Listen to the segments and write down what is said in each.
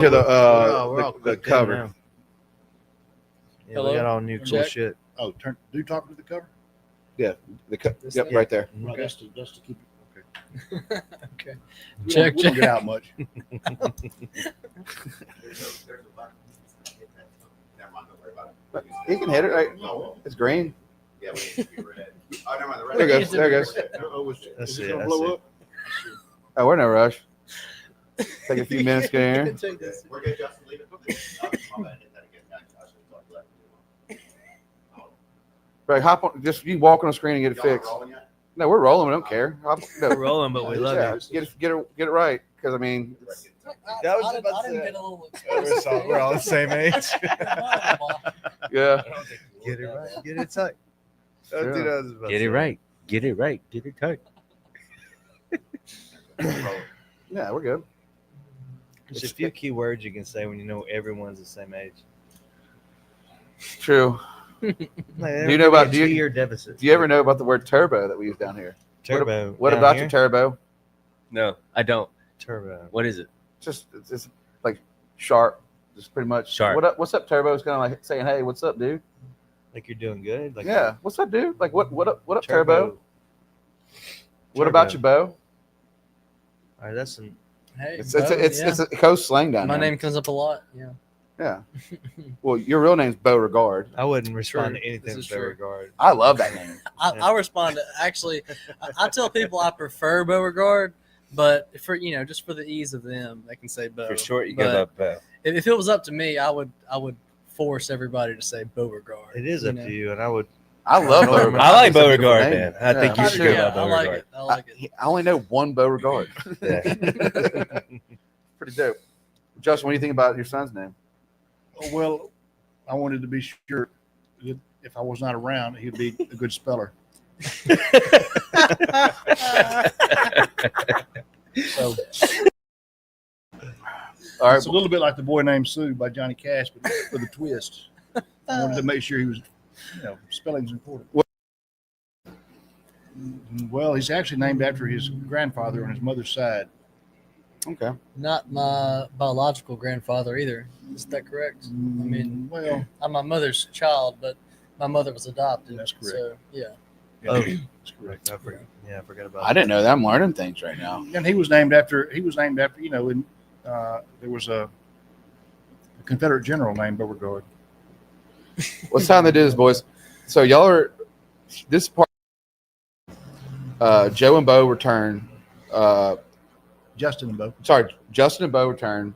To we're all the clicked in cover. now. Yeah, Hello? we got all new cool Check. shit. Oh, do talk to the cover. Yeah, This yep, thing? right there. Right, Okay. that's to keep it. Okay. Okay. We Check, don't get check. out much. There's a button. Never mind, don't worry about it. You can hit it, right? No. It's green. Yeah, we need to be red. Oh, never mind. The red. There it goes. There it goes. Oh, That's is it, it gonna that's blow it. up? Oh, we're in no rush. Take a few minutes to get in here. Check this. We're good, Justin. Leave it. My bad. Hit that again. I should have talked left. Right, hop on. Just you walk on the screen and get it Y'all are fixed. rolling yet? No, we're rolling. We don't care. We're rolling, but we love Yeah, you. get it right. Because I mean, That was I about to didn't say. get a little We're all the same age. yeah. Get it right. Get it tight. Sure. That's what I was about to Get say. it right. Get it right. Get it tight. Yeah, we're good. There's a few key words you can say when you know everyone's the same age. True. Like, Do you know about- do you- two-year deficit? Do you ever know about the word turbo that we use down here? turbo? What down about here? your turbo? No, I don't. turbo? What is it? It's like sharp. Just pretty much Sharp. What's up, turbo? Is kind of like saying, "Hey, what's up, dude?" Like you're doing good. Like Yeah, what's up, dude? Like what up, turbo? What about you, Beau? All right, that's some. Hey, It's Beau, it's a coast slang down my here. name comes up a lot. Yeah. Yeah. Well, your real name's Beau Regard. I wouldn't respond True. to anything This with is that true. regard. I love that name. I respond to actually. I tell people I prefer Beauregard, but for just for the ease of them, they can say Beau. For short, you But give up Beau. If it was up to me, I would force everybody to say Beauregard. It is up to you, and I would. I love I Beauregard. I like It's a beautiful Beauregard, name. man. I think you me should too. go Yeah, by I like Beauregard. it. I like it. I only know one Beauregard. Yeah. Pretty dope. Justin, what do you think about your son's name? Oh, well, I wanted to be sure that if I was not around, he'd be a good speller. So All right. it's a little bit like The Boy Named Sue by Johnny Cash, but with a twist. I wanted to make sure he was, spelling's important. Well, he's actually named after his grandfather on his mother's side. Okay. Not my biological grandfather either. Is that correct? I mean, well, I'm my mother's child, but my mother was adopted. That's correct. So yeah. Oh, that's correct. I forgot. Yeah, I forgot about. I didn't know that. I'm learning things right now. And he was named after. There was a Confederate general named Beauregard. What's time to do this, boys? So y'all are this part. Joe and Beau return. Justin and Beau. Sorry, Justin and Beau return,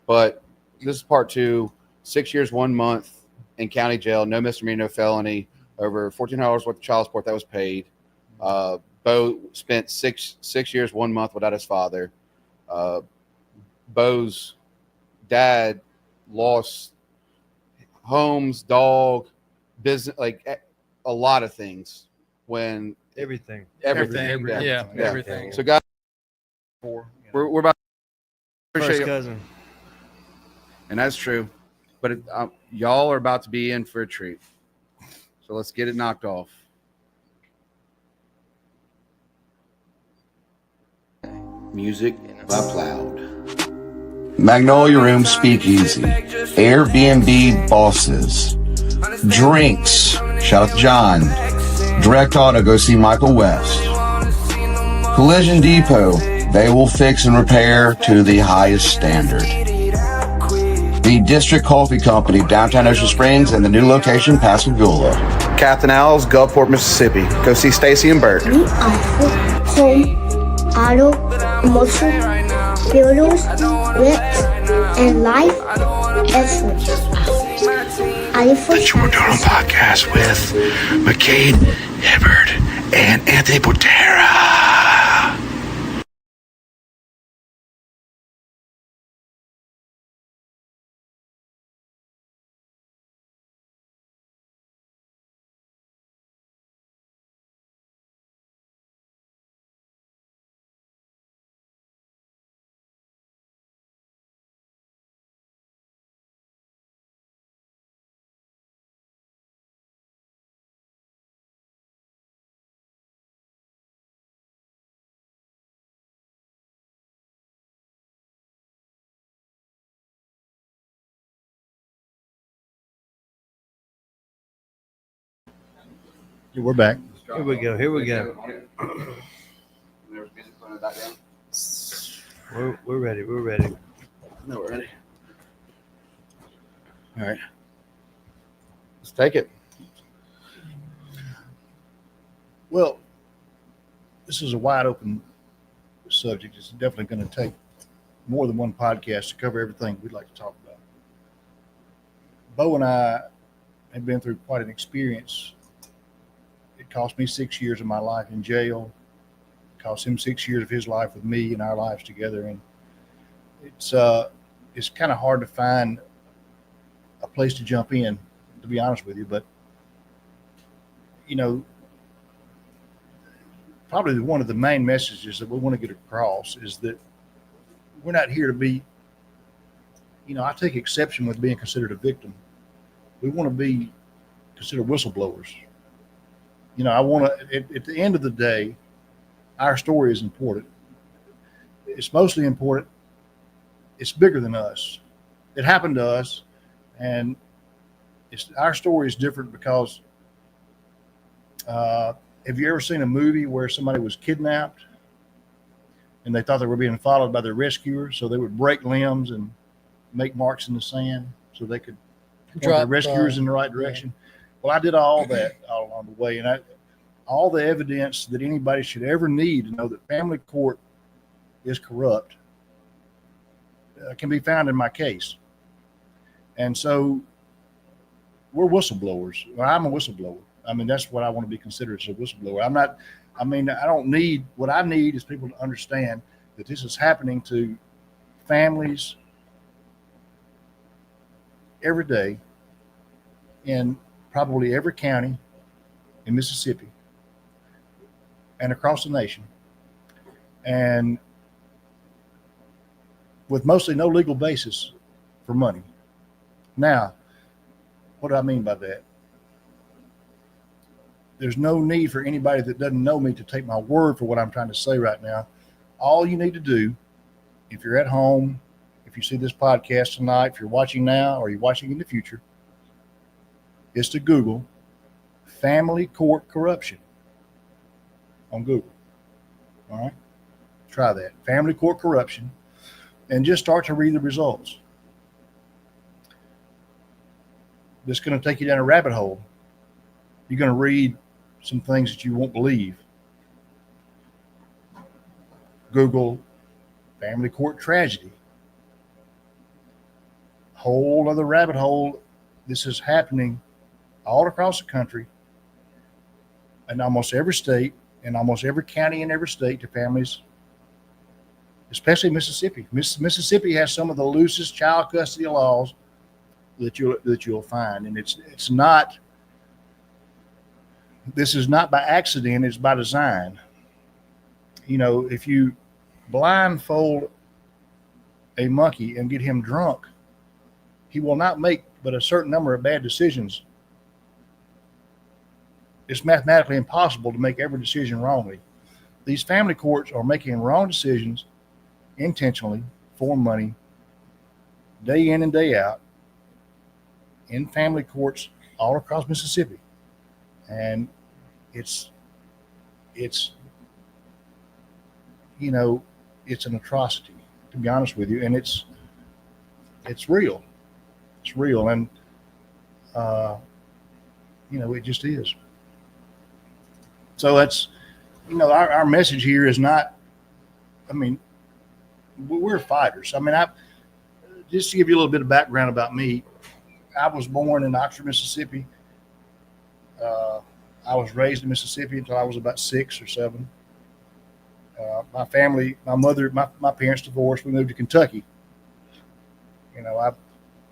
but this is part 2. 6 years, 1 month in county jail. No misdemeanor, no felony. Over $1,400 worth of child support that was paid. Beau spent six years, 1 month without his father. Beau's dad lost homes, dog, business, like a lot of things when everything. everything. Yeah, everything. So guys, We're we're about to First appreciate it. cousin. And that's true. But y'all are about to be in for a treat. So let's get it knocked off. Music by Plowed. Magnolia Room Speakeasy, Airbnb Bosses, Drinx, shout out to John, Direct Auto, go see Michael West, Collision Depot, they will fix and repair to the highest standard. The District Coffee Company, downtown Ocean Springs, and the new location, Pascagoula. Captain Al's, Gulfport, Mississippi. Go see Stacy and Bert. We offer home, auto, motion, builders, rips, and life insurance. But you were doing a podcast with McCain, Hibbard, and Anthony Botera. We're back. Here we go. Here we go. There's music playing in the background. We're ready. We're ready. No, we're ready. All right. Let's take it. Well, this is a wide open subject. It's definitely going to take more than one podcast to cover everything we'd like to talk about. Beau and I have been through quite an experience. It cost me 6 years of my life in jail. It cost him 6 years of his life with me and our lives together. And it's kind of hard to find a place to jump in, to be honest with you. But, you know, probably one of the main messages that we want to get across is that we're not here to be, you know, I take exception with being considered a victim. We want to be considered whistleblowers. You know, I want to, at the end of the day, our story is important. It's mostly important. It's bigger than us. It happened to us, and our story is different because have you ever seen a movie where somebody was kidnapped and they thought they were being followed by their rescuers, so they would break limbs and make marks in the sand so they could point their rescuers in the right direction? Well, I did all that all along the way, and all the evidence that anybody should ever need to know that family court is corrupt can be found in my case. And so we're whistleblowers. Well, I'm a whistleblower. I mean, that's what I want to be considered as a whistleblower. I don't need, what I need is people to understand that this is happening to families every day in probably every county in Mississippi and across the nation, and with mostly no legal basis for money. Now, what do I mean by that? There's no need for anybody that doesn't know me to take my word for what I'm trying to say right now. All you need to do, if you're at home, if you see this podcast tonight, if you're watching now or you're watching in the future, is to Google family court corruption on Google. All right? Try that. Family court corruption, and just start to read the results. This is going to take you down a rabbit hole. You're going to read some things that you won't believe. Google family court tragedy. Whole other rabbit hole. This is happening all across the country in almost every state, in almost every county in every state, to families, especially Mississippi. Mississippi has some of the loosest child custody laws that you'll find, and it's not. This is not by accident, it's by design. You know, if you blindfold a monkey and get him drunk, he will not make but a certain number of bad decisions. It's mathematically impossible to make every decision wrongly. These family courts are making wrong decisions intentionally for money, day in and day out, in family courts all across Mississippi. And it's you know, it's an atrocity, to be honest with you, and it's real. It's real, and you know, it just is. So that's, you know, our message here is not, I mean, we're fighters. I mean, just to give you a little bit of background about me, I was born in Oxford, Mississippi. I was raised in Mississippi until I was about 6 or 7. My family, my parents divorced. We moved to Kentucky. You know, I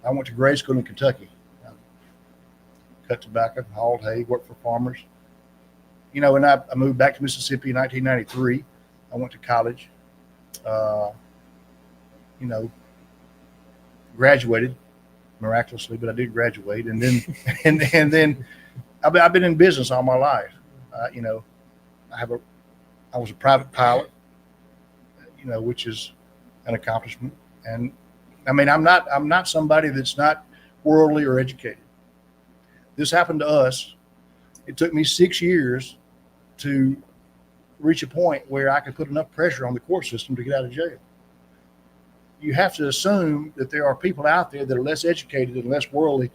went to grade school in Kentucky. I cut tobacco, hauled hay, worked for farmers. You know, and I moved back to Mississippi in 1993. I went to college. You know, graduated miraculously, but I did graduate, and then and then I've been in business all my life. You know, I was a private pilot, you know, which is an accomplishment. And I mean, I'm not somebody that's not worldly or educated. This happened to us, It took me 6 years to reach a point where I could put enough pressure on the court system to get out of jail. You have to assume that there are people out there that are less educated and less worldly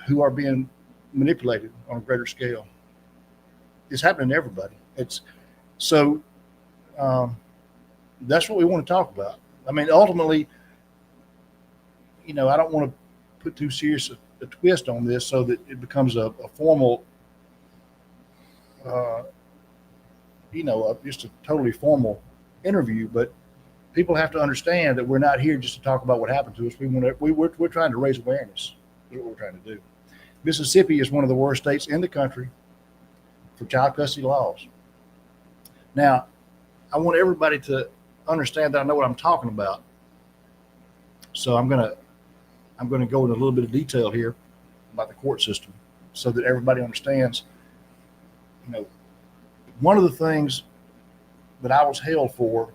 who are being manipulated on a greater scale. It's happening to everybody. It's so that's what we want to talk about. I mean, ultimately, I don't want to put too serious a twist on this so that it becomes a formal, just a totally formal interview. But people have to understand that we're not here just to talk about what happened to us. We're trying to raise awareness. That's what we're trying to do. Mississippi is one of the worst states in the country for child custody laws. Now, I want everybody to understand that I know what I'm talking about. So I'm gonna go into a little bit of detail here about the court system so that everybody understands. One of the things that I was held for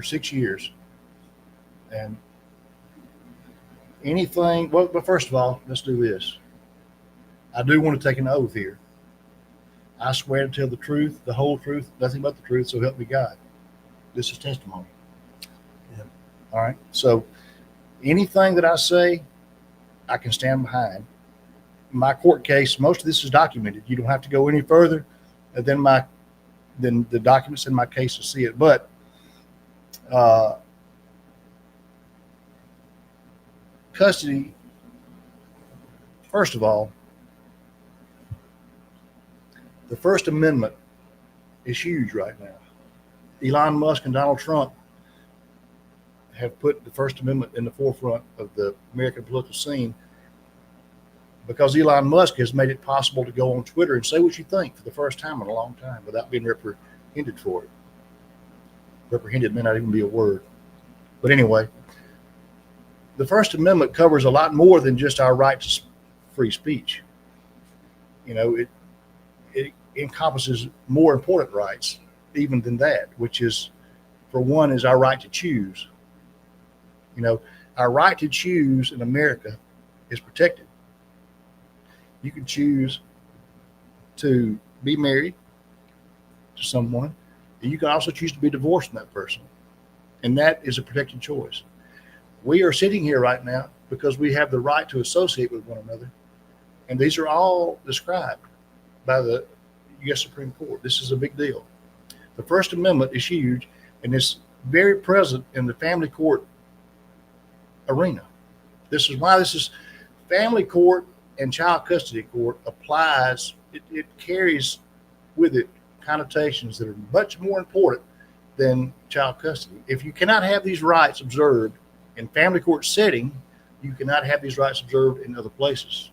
6 years, and but first of all, let's do this. I do want to take an oath here. I swear to tell the truth, the whole truth, nothing but the truth, so help me God. This is testimony. Yep. All right. So anything that I say, I can stand behind. My court case, most of this is documented. You don't have to go any further than the documents in my case to see it. But custody, first of all, the First Amendment is huge right now. Elon Musk and Donald Trump have put the First Amendment in the forefront of the American political scene because Elon Musk has made it possible to go on Twitter and say what you think for the first time in a long time without being reprehended for it. Reprehended may not even be a word. But anyway, the First Amendment covers a lot more than just our right to free speech. It encompasses more important rights even than that, which is, for one, is our right to choose. Our right to choose in America is protected. You can choose to be married to someone, and you can also choose to be divorced from that person. And that is a protected choice. We are sitting here right now because we have the right to associate with one another. And these are all described by the U.S. Supreme Court. This is a big deal. The First Amendment is huge, and it's very present in the family court arena. This is why this is family court and child custody court applies. It carries with it connotations that are much more important than child custody. If you cannot have these rights observed in family court setting, you cannot have these rights observed in other places.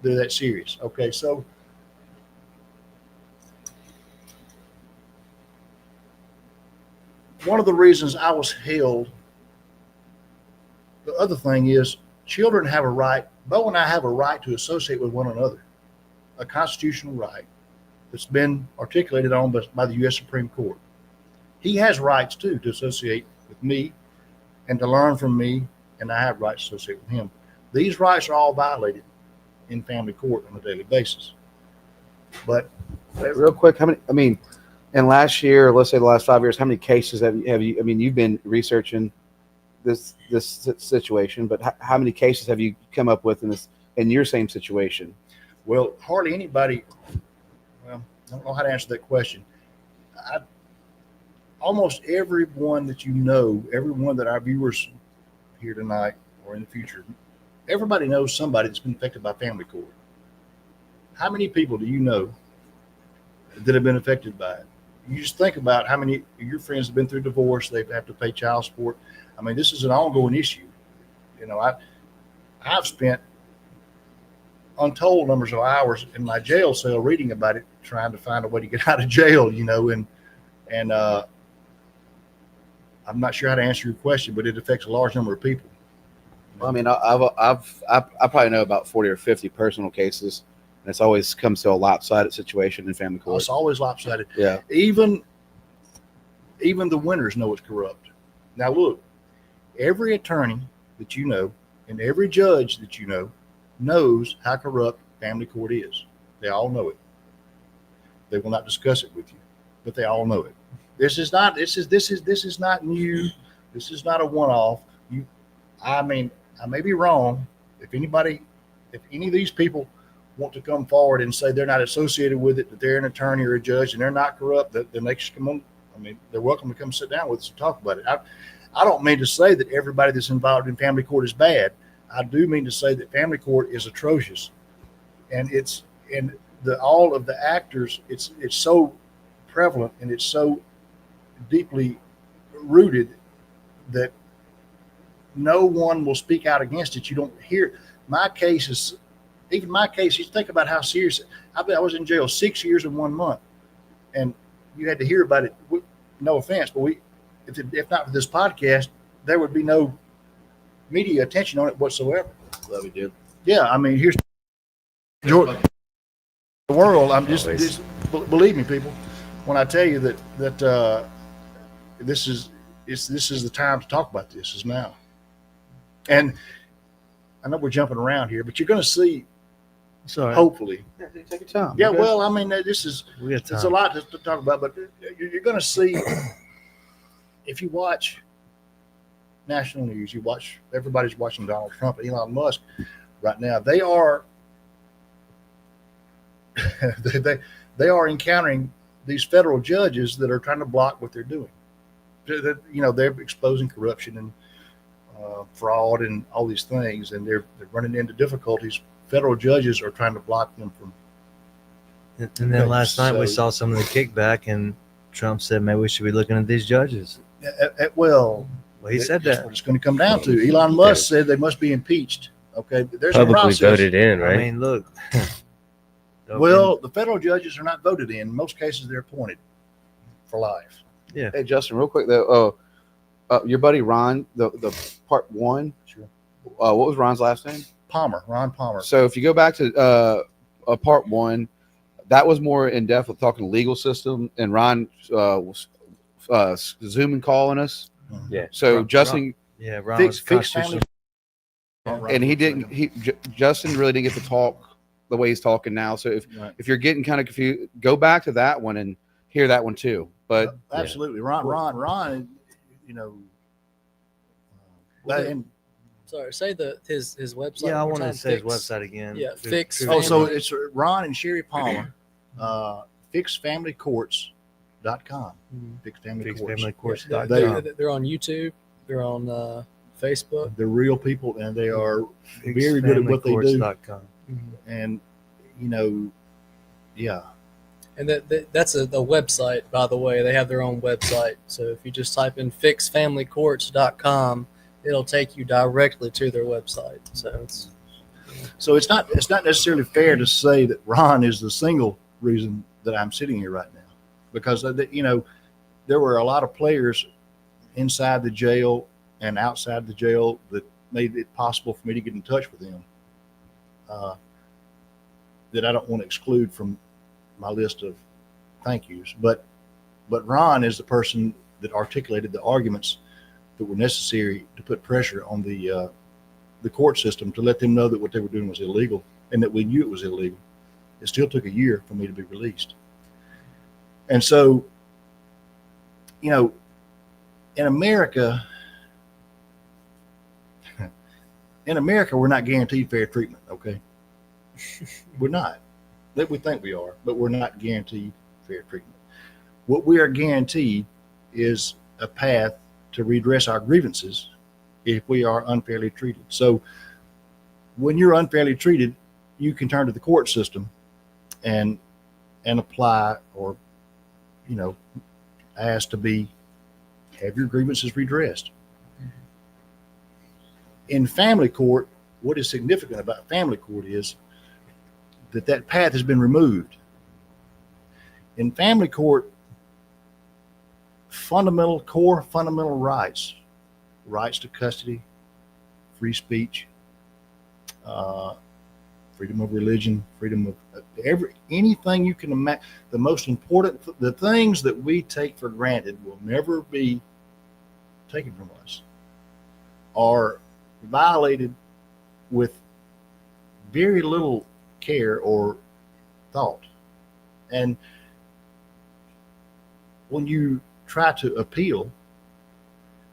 They're that serious. Okay, so one of the reasons I was held, the other thing is children have a right, Beau and I have a right to associate with one another, a constitutional right that's been articulated on by the U.S. Supreme Court. He has rights too to associate with me and to learn from me, and I have rights to associate with him. These rights are all violated in family court on a daily basis. But real quick, in last year, let's say the last 5 years, how many cases have you? I mean, you've been researching this situation, but how many cases have you come up with in your same situation? Well, hardly anybody. Well, I don't know how to answer that question. Almost everyone that everyone that our viewers here tonight or in the future, everybody knows somebody that's been affected by family court. How many people do you know that have been affected by it? You just think about how many of your friends have been through divorce. They have to pay child support. I mean, this is an ongoing issue. I've spent untold numbers of hours in my jail cell reading about it, trying to find a way to get out of jail, and I'm not sure how to answer your question, but it affects a large number of people. Well, I mean, I probably know about 40 or 50 personal cases, and it's always comes to a lopsided situation in family court. It's always lopsided. Yeah. Even the winners know it's corrupt. Now look, every attorney that and every judge that knows how corrupt family court is. They all know it. They will not discuss it with you, but they all know it. This is not new. This is not a one-off. I mean, I may be wrong. If any of these people want to come forward and say they're not associated with it, that they're an attorney or a judge and they're not corrupt, then they should come on. I mean, they're welcome to come sit down with us and talk about it. I don't mean to say that everybody that's involved in family court is bad. I do mean to say that family court is atrocious, and all of the actors. It's so prevalent and it's so deeply rooted that no one will speak out against it. You don't hear my case. You think about how serious. I was in jail 6 years and 1 month, and you had to hear about it. No offense, but if not for this podcast, there would be no media attention on it whatsoever. Love you, dude. Yeah, I mean, here's George, the world. I'm just believe me, people, when I tell you that this is the time to talk about this is now. And I know we're jumping around here, but you're going to see. Sorry. Hopefully. Yeah, take your time. Yeah, well, I mean, it's It's a lot to talk about, but you're going to see if you watch national news, everybody's watching Donald Trump and Elon Musk right now. They are they are encountering these federal judges that are trying to block what they're doing. They're exposing corruption and fraud and all these things, and they're running into difficulties. Federal judges are trying to block them from. And then last night we saw some of the kickback, and Trump said maybe we should be looking at these judges. Well, he said that's that. what it's going to come down to. Elon Musk said they must be impeached. Okay, there's a Publicly process. voted in, right? I mean, look. Well, the federal judges are not voted in. In most cases, they're appointed for life. Yeah. Hey, Justin, real quick though. Your buddy Ron, the part one. Sure. What was Ron's last name? Ron Palmer. So if you go back to part one, that was more in depth with talking legal system, and Ron was Zoom and calling us. Yeah. So Justin, Yeah, Ron Fix was family. and he didn't. Justin really didn't get to talk the way he's talking now. So Right. if you're getting kind of confused, go back to that one and hear that one too. But Absolutely, Ron. And Sorry, say his website. Yeah, I one want to more say his time. website again. Yeah, Fix. so it's Ron and Sherry Palmer, fixfamilycourts.com. Fix Family Courts. FixFamilyCourts.com. They're on YouTube. They're on Facebook. They're real people, and they are very good at what they do. FixFamilyCourts.com. And yeah. And that's a website, by the way. They have their own website. So if you just type in fixfamilycourts.com, it'll take you directly to their website. So it's not necessarily fair to say that Ron is the single reason that I'm sitting here right now, because there were a lot of players inside the jail and outside the jail that made it possible for me to get in touch with them. That I don't want to exclude from my list of thank yous, but Ron is the person that articulated the arguments that were necessary to put pressure on the court system to let them know that what they were doing was illegal, and that we knew it was illegal. It still took a year for me to be released. And so, in America, we're not guaranteed fair treatment. Okay. We're not. That we think we are, but we're not guaranteed fair treatment. What we are guaranteed is a path to redress our grievances if we are unfairly treated. So when you're unfairly treated, you can turn to the court system and apply, or ask to have your grievances redressed. In family court, what is significant about family court is that path has been removed. In family court, core fundamental rights to custody, free speech, freedom of religion, freedom of anything you can imagine. The most important, the things that we take for granted will never be taken from us, are violated with very little care or thought. And when you try to appeal,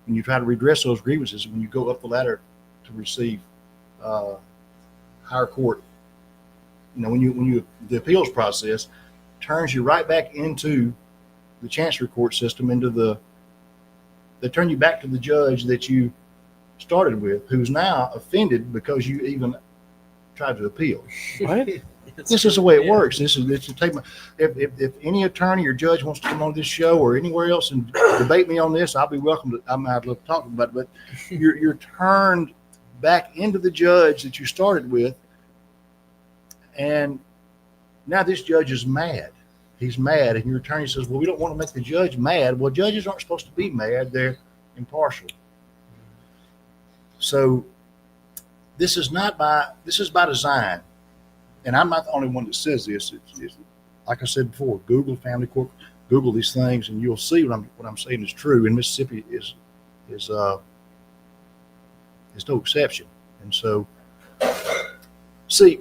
when you try to redress those grievances, when you go up the ladder to receive higher court, the appeals process turns you right back into the chancery court system, they turn you back to the judge that you started with, who's now offended because you even tried to appeal. What? This is the way it works. This is take my, if any attorney or judge wants to come on this show or anywhere else and debate me on this, I'll be welcome to. I'd love to talk about it. But you're turned back into the judge that you started with, and now this judge is mad. He's mad, and your attorney says, "Well, we don't want to make the judge mad." Well, judges aren't supposed to be mad; they're impartial. So this is by design. And I'm not the only one that says this. It's like I said before, Google family court, Google these things, and you'll see what I'm saying is true. And Mississippi is no exception. And so, see,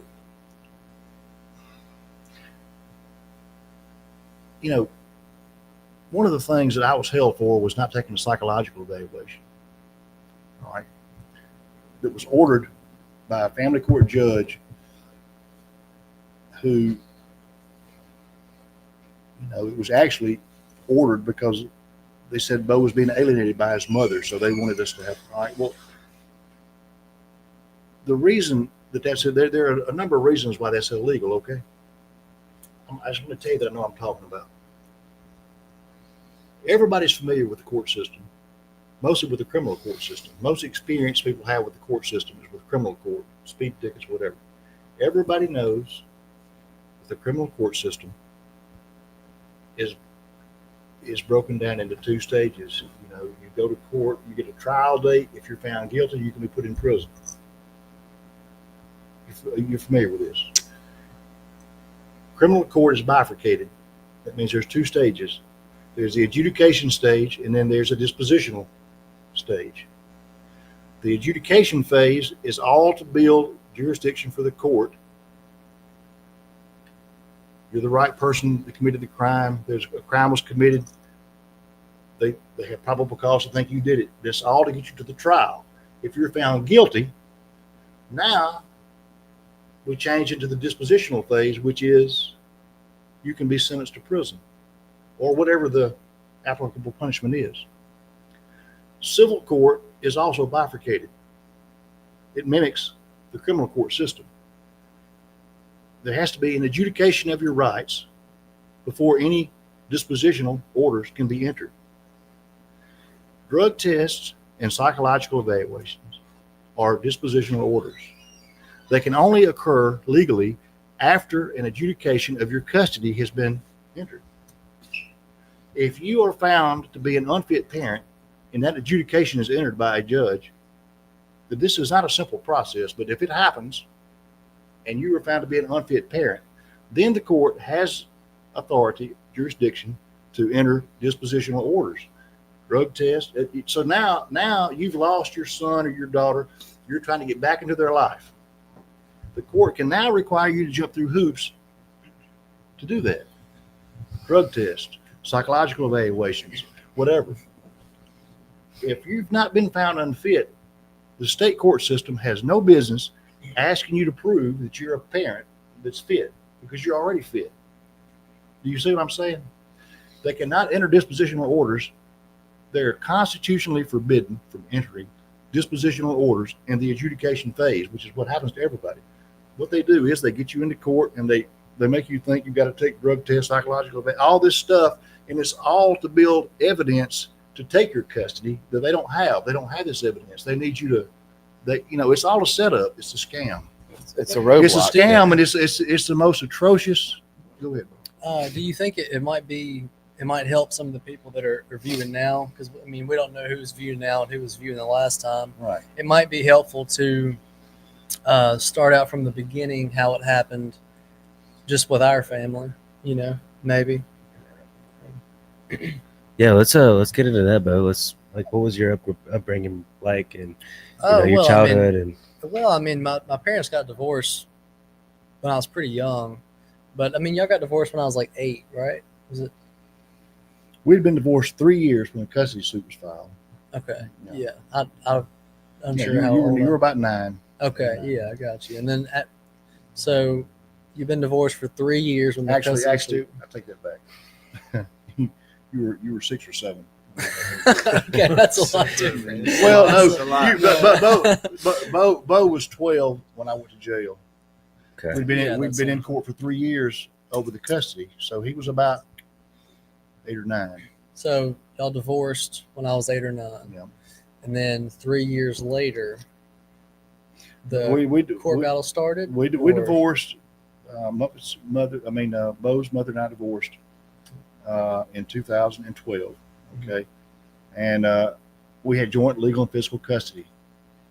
one of the things that I was held for was not taking a psychological evaluation. All right, that was ordered by a family court judge who, it was actually ordered because they said Beau was being alienated by his mother, so they wanted us to have. All right, well, the reason that's there are a number of reasons why that's illegal. Okay, I just want to tell you that I know what I'm talking about. Everybody's familiar with the court system, mostly with the criminal court system. Most experienced people have with the court system is with criminal court, speed tickets, whatever. Everybody knows the criminal court system is broken down into two stages. You go to court, you get a trial date. If you're found guilty, you can be put in prison. You're familiar with this. Criminal court is bifurcated. That means there's two stages. There's the adjudication stage, and then there's a dispositional stage. The adjudication phase is all to build jurisdiction for the court. You're the right person that committed the crime. A crime was committed. They have probable cause to think you did it. This all to get you to the trial. If you're found guilty, now we change into the dispositional phase, which is you can be sentenced to prison or whatever the applicable punishment is. Civil court is also bifurcated. It mimics the criminal court system. There has to be an adjudication of your rights before any dispositional orders can be entered. Drug tests and psychological evaluations are dispositional orders. They can only occur legally after an adjudication of your custody has been entered. If you are found to be an unfit parent and that adjudication is entered by a judge, that this is not a simple process, but if it happens, and you are found to be an unfit parent, then the court has authority, jurisdiction to enter dispositional orders, drug tests. So now you've lost your son or your daughter. You're trying to get back into their life. The court can now require you to jump through hoops to do that. Drug tests, psychological evaluations, whatever. If you've not been found unfit, the state court system has no business asking you to prove that you're a parent that's fit because you're already fit. Do you see what I'm saying? They cannot enter dispositional orders. They're constitutionally forbidden from entering dispositional orders in the adjudication phase, which is what happens to everybody. What they do is they get you into court and they make you think you've got to take drug tests, psychological, all this stuff, and it's all to build evidence to take your custody that they don't have. They don't have this evidence. They need you to. It's all a setup. It's a scam. It's a roadblock. It's a scam, and it's the most atrocious. Go ahead. Do you think it might help some of the people that are viewing now? Because we don't know who's viewing now and who was viewing the last time. Right. It might be helpful to start out from the beginning, how it happened, just with our family. Maybe. Yeah, let's get into that, Beau. What was your upbringing like, and your childhood? My my parents got divorced when I was pretty young, But I mean, y'all got divorced when I was like 8, right? Was it? We'd been divorced 3 years when the custody suit was filed. Okay. Yeah. Yeah. I'm Yeah, sure how you old. were about 9. Okay. Yeah, I got you. And then so you've been divorced for 3 years when the Actually, custody suit. I take that back. you were 6 or 7. Okay, that's a lot different. Well, That's no, a lot. Beau was 12 when I went to jail. Okay. We'd been Yeah, we'd that's been in it. court for 3 years over the custody, so he was about 8 or 9. So y'all divorced when I was 8 or 9, Yeah. and then 3 years later, the We court battle started. we or- divorced. Beau's mother and I divorced in 2012. Okay, and we had joint legal and physical custody.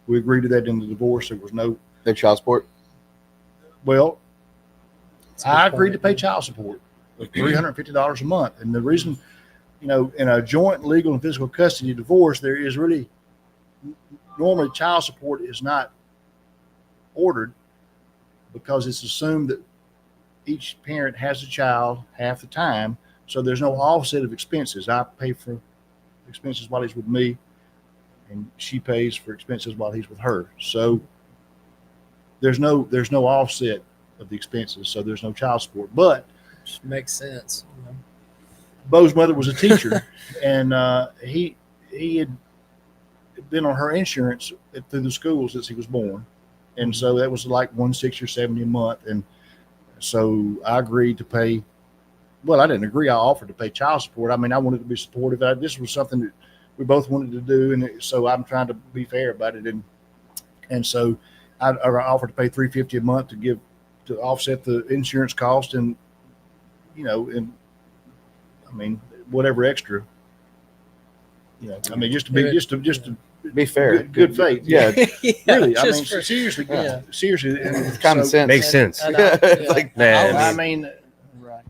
We agreed to that in the divorce. There was no. No child support. Well, That's a good I agreed to point. pay child support of $350 a month, and the reason, in a joint legal and physical custody divorce, there is really normally child support is not ordered because it's assumed that each parent has a child half the time, so there's no offset of expenses. I pay for expenses while he's with me, and she pays for expenses while he's with her. So there's no offset of the expenses, so there's no child support. But Which makes sense. Beau's mother was a teacher, and he had been on her insurance through the school since he was born, and so that was like $160 or $170 a month. And so I agreed to pay. Well, I didn't agree. I offered to pay child support. I mean, I wanted to be supportive. This was something that we both wanted to do, and so I'm trying to be fair about it. And so I offered to pay $350 a month to offset the insurance cost, and whatever extra. Just to Be fair. good faith. Yeah. Really. just for- Seriously. yeah. Seriously. It's common sense. Makes sense. And It's like, Man, I I was- mean,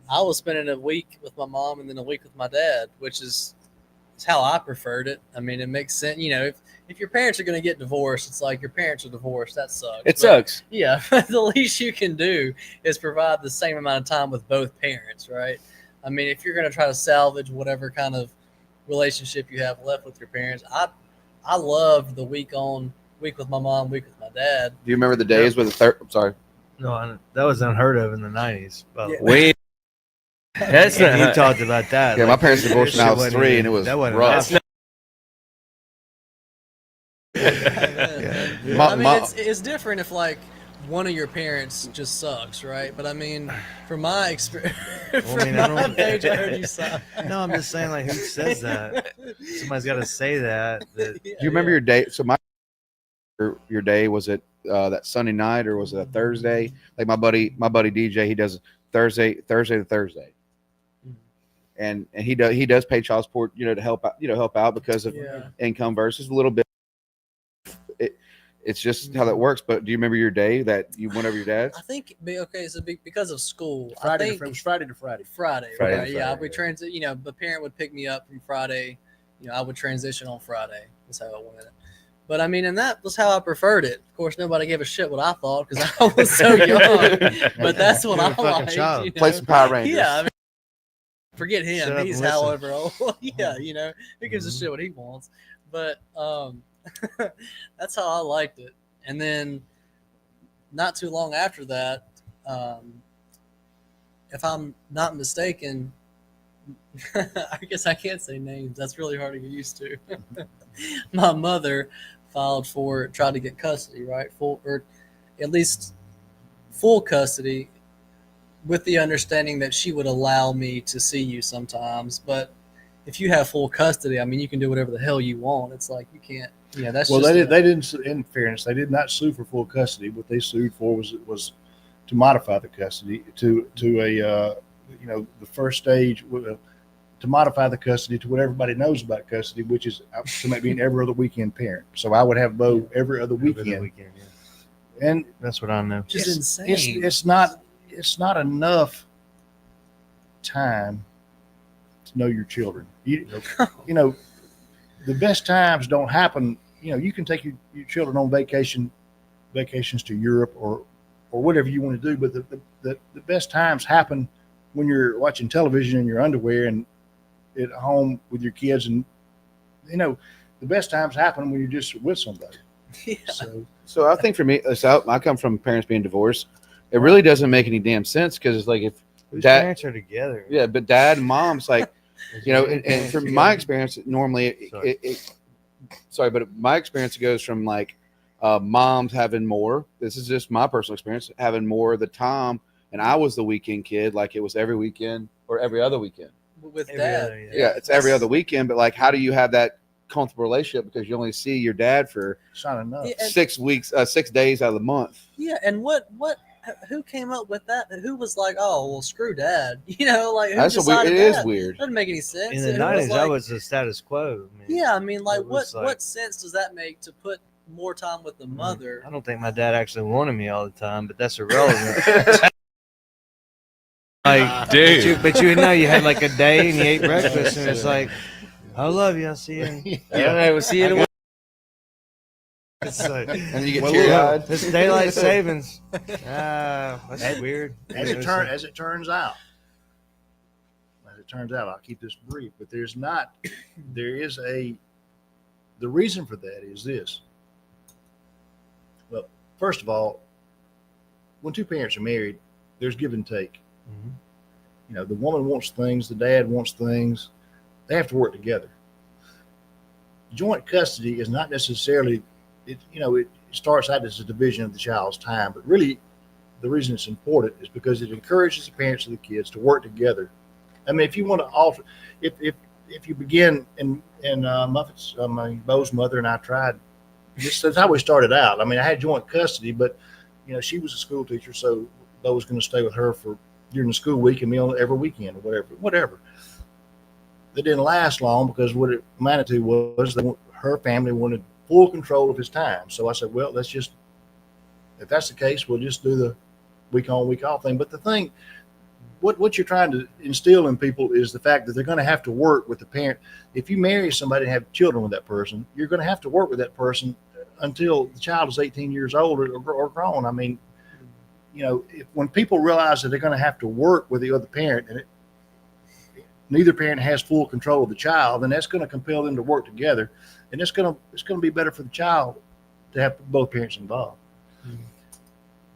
I was spending a week with my mom and then a week with my dad, which is how I preferred it. I mean, it makes sense. If your parents are going to get divorced, it's like your parents are divorced. That sucks. it But, sucks. Yeah, the least you can do is provide the same amount of time with both parents, right? I mean, if you're going to try to salvage whatever kind of relationship you have left with your parents, I loved the week with my mom, week with my dad. Do you remember the days with the third? I'm sorry. No, that was unheard of in the 90s. By the Yeah. way. we. That's And you not. talked about that. Yeah, my parents divorced when I was shit 3, wasn't and it was that wasn't rough. an Yeah. My- I mean, my- it's different if like one of your parents just sucks, right? But I mean, from my experience, Well, I mean, I don't- page, I heard you suck. No, I'm just saying, like, who says that? Somebody's got to say that. Do you remember your day? So your day, was it that Sunday night or was it a Thursday? Like my buddy DJ, he does Thursday to Thursday, and he does pay child support, to help out because of Yeah. income versus a little bit. It's just how that works. But do you remember your day that you went over your dad's? I think so because of school. I Friday. think It was Friday to Friday. Friday. Friday Okay, to yeah, I Friday, would yeah. transit. The parent would pick me up from Friday. I would transition on Friday. That's how I went. But I mean, and that was how I preferred it. Of course, nobody gave a shit what I thought because I was so young. But that's what You're I a fucking liked. child. Play some Power Rangers. Yeah, I mean, forget him. Shut up He's and listen. however old. Yeah, who gives a shit what he wants? But that's how I liked it. And then, not too long after that, if I'm not mistaken, I guess I can't say names. That's really hard to get used to. My mother tried to get custody, right? Or at least full custody, with the understanding that she would allow me to see you sometimes. But if you have full custody, I mean, you can do whatever the hell you want. It's like you can't. Yeah, that's Well, just they didn't. In fairness, they did not sue for full custody. What they sued for was to modify the custody to a the first stage to modify the custody to what everybody knows about custody, which is to make me an every other weekend parent. So I would have Beau every other weekend, Yeah. and That's what I know. Which is insane. it's not enough time to know your children. The best times don't happen. You can take your children on vacations to Europe or or whatever you want to do. But the best times happen when you're watching television in your underwear and at home with your kids. And, the best times happen when you're just with somebody. Yeah. So I think for me, so I come from parents being divorced. It really doesn't make any damn sense because it's like if Whose Dad- parents are together? yeah, but dad and mom's like, and from my experience, normally but my experience goes from like moms having more. This is just my personal experience, having more of the time, and I was the weekend kid, like it was every weekend or every other weekend. With Every dad. other, Yeah, it's every other weekend, but like, how do you have that comfortable relationship because you only see your dad for It's not enough. Yeah, and- 6 days out of the month? Yeah, and who came up with that? Who was like, oh, well, screw dad? Like who That's a weird. decided It is that? weird. Doesn't make any sense. In the Who 90s, that like- was the status quo. Man. Yeah, I mean, like, It was what sense does that make to put more time with the mother? I don't think my dad actually wanted me all the time, but that's irrelevant. Like, Dude. but you know, you had like a day and you ate breakfast, and it's like, I love you. I'll see you. All right, we'll see you in a week. It's like, And you get well, teary-eyed. it's daylight savings. That's weird. As it turns out, I'll keep this brief, but the reason for that is this. Well, first of all, when two parents are married, there's give and take. Mhm. The woman wants things, the dad wants things. They have to work together. Joint custody is not necessarily, it starts out as a division of the child's time, but really the reason it's important is because it encourages the parents of the kids to work together. I mean, if you want to alter, if you begin in Beau's mother and I tried, that's how we started out. I mean, I had joint custody, but she was a school teacher, so Beau was going to stay with her during the school week and me on every weekend or whatever. That didn't last long because what it amounted to was that her family wanted full control of his time. So I said, well, if that's the case, we'll just do the week on, week off thing. But the thing, what you're trying to instill in people is the fact that they're going to have to work with the parent. If you marry somebody and have children with that person, you're going to have to work with that person until the child is 18 years old or grown. I mean, when people realize that they're going to have to work with the other parent and neither parent has full control of the child, then that's going to compel them to work together, and it's going to be better for the child to have both parents involved. Mm-hmm.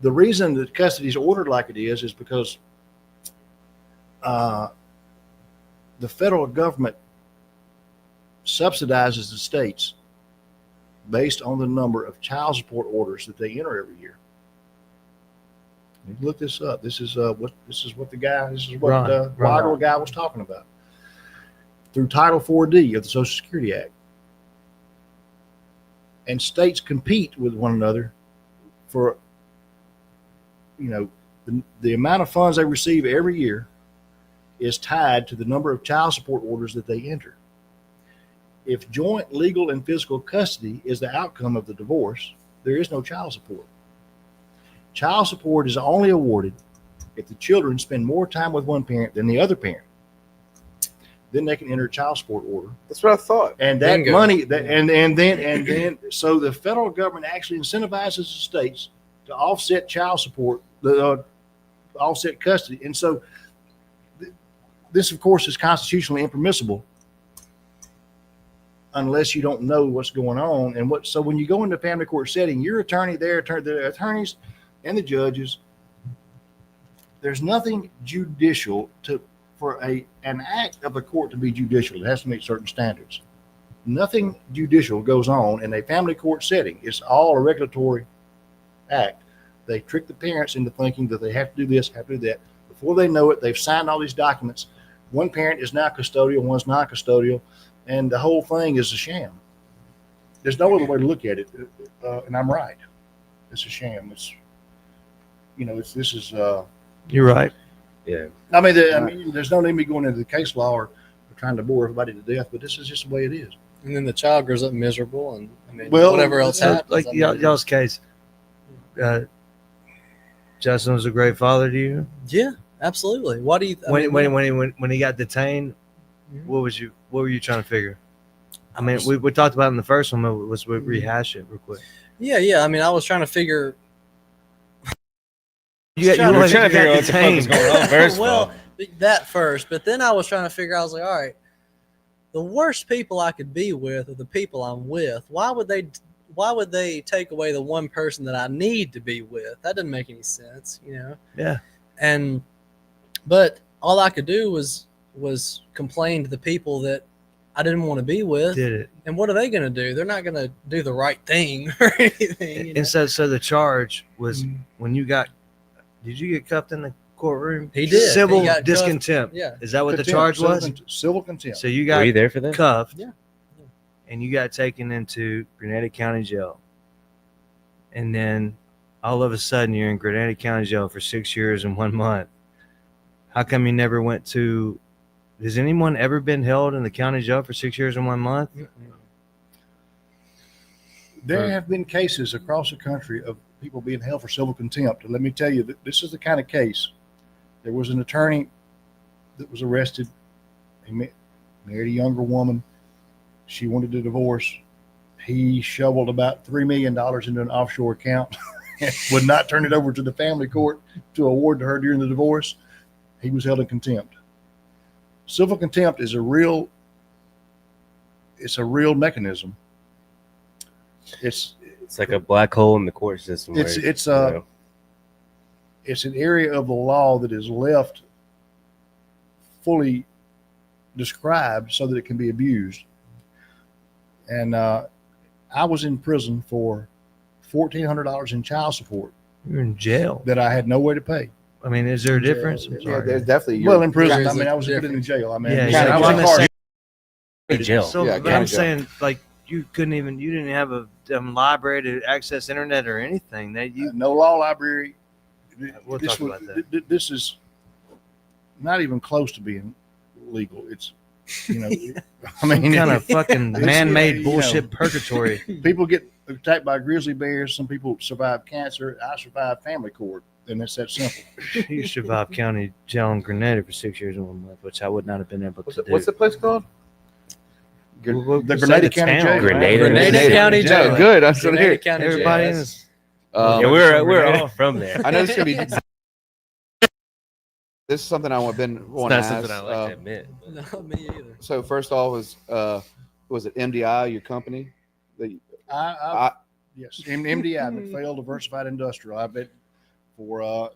The reason that custody is ordered like it is because the federal government subsidizes the states based on the number of child support orders that they enter every year. You can look this up. This is what the Waddle guy was talking about. Through Title 4D of the Social Security Act. And states compete with one another for, the amount of funds they receive every year is tied to the number of child support orders that they enter. If joint legal and physical custody is the outcome of the divorce, there is no child support. Child support is only awarded if the children spend more time with one parent than the other parent. Then they can enter a child support order. That's what I thought. And that money, then, so the federal government actually incentivizes the states to offset child support, offset custody. And so this, of course, is constitutionally impermissible unless you don't know what's going on. And so when you go into a family court setting, your attorney, the attorneys and the judges, there's nothing judicial for an act of a court to be judicial. It has to meet certain standards. Nothing judicial goes on in a family court setting. It's all a regulatory act. They trick the parents into thinking that they have to do this, have to do that. Before they know it, they've signed all these documents. One parent is now custodial, one's not custodial, and the whole thing is a sham. There's no other way to look at it, and I'm right. It's a sham. You're right. Yeah. I mean, there's no need me going into the case law or trying to bore everybody to death, but this is just the way it is. And then the child grows up miserable, and whatever else So, happens. like y'all's case, Justin was a great father to you. Yeah, absolutely. Why do you? When he got detained, what were you trying to figure? I mean, we talked about it in the first one. Let's rehash it real quick. Yeah. I mean, I was trying to figure You trying were to trying to figure out what the fuck was going on first. Well, that first, but then I was trying to figure out. I was like, all right, the worst people I could be with are the people I'm with. Why would they take away the one person that I need to be with? That doesn't make any sense, you know? Yeah. But all I could do was complain to the people that I didn't want to be with. Did it. And what are they going to do? They're not going to do the right thing or anything. You know? And so the charge was when you got, did you get cuffed in the courtroom? He did. Civil He got discontempt. cuffed. Yeah. Is that what the Contempt, charge was? Civil contempt. So you Were got you there for that? cuffed. Yeah. And you got taken into Grenada County Jail. And then all of a sudden you're in Grenada County Jail for 6 years and 1 month. How come you never went to, has anyone ever been held in the county jail for 6 years and 1 month? There have been cases across the country of people being held for civil contempt. And let me tell you that this is the kind of case. There was an attorney that was arrested. He married a younger woman. She wanted a divorce. He shoveled about $3 million into an offshore account and would not turn it over to the family court to award to her during the divorce. He was held in contempt. Civil contempt is a real mechanism. It's like a black hole in the court system. It's where, it's an area of the law that is left fully described so that it can be abused. And I was in prison for $1,400 in child support. You're in jail. That I had no way to pay. I mean, is there a difference? Yeah, there's definitely. Well, in prison, There's I mean, a I was put in jail. I mean, Yeah, I was incarcerated. jail. So Yeah, but I'm county jail. saying, like, you didn't have a library to access internet or anything. That you No law library. We'll This talk about that. This is not even close to being legal. It's, I mean, kind of fucking it's, man-made bullshit purgatory. People get attacked by grizzly bears. Some people survive cancer. I survived family court, and it's that simple. You survived county jail in Grenada for 6 years and 1 month, which I would not have been able to do. What's the place called? The Grenada County Jail. Grenada County Jail. Good. That's what I Grenada hear. County Everybody Jail. in That's- this, Yeah, we're all from there. I know this is gonna be. This is something I've been It's wanting not to something ask. I like to admit. No, me either. So first off, was it MDI your company? Yes, MDI, McPhail Diversified Industrial. I've been for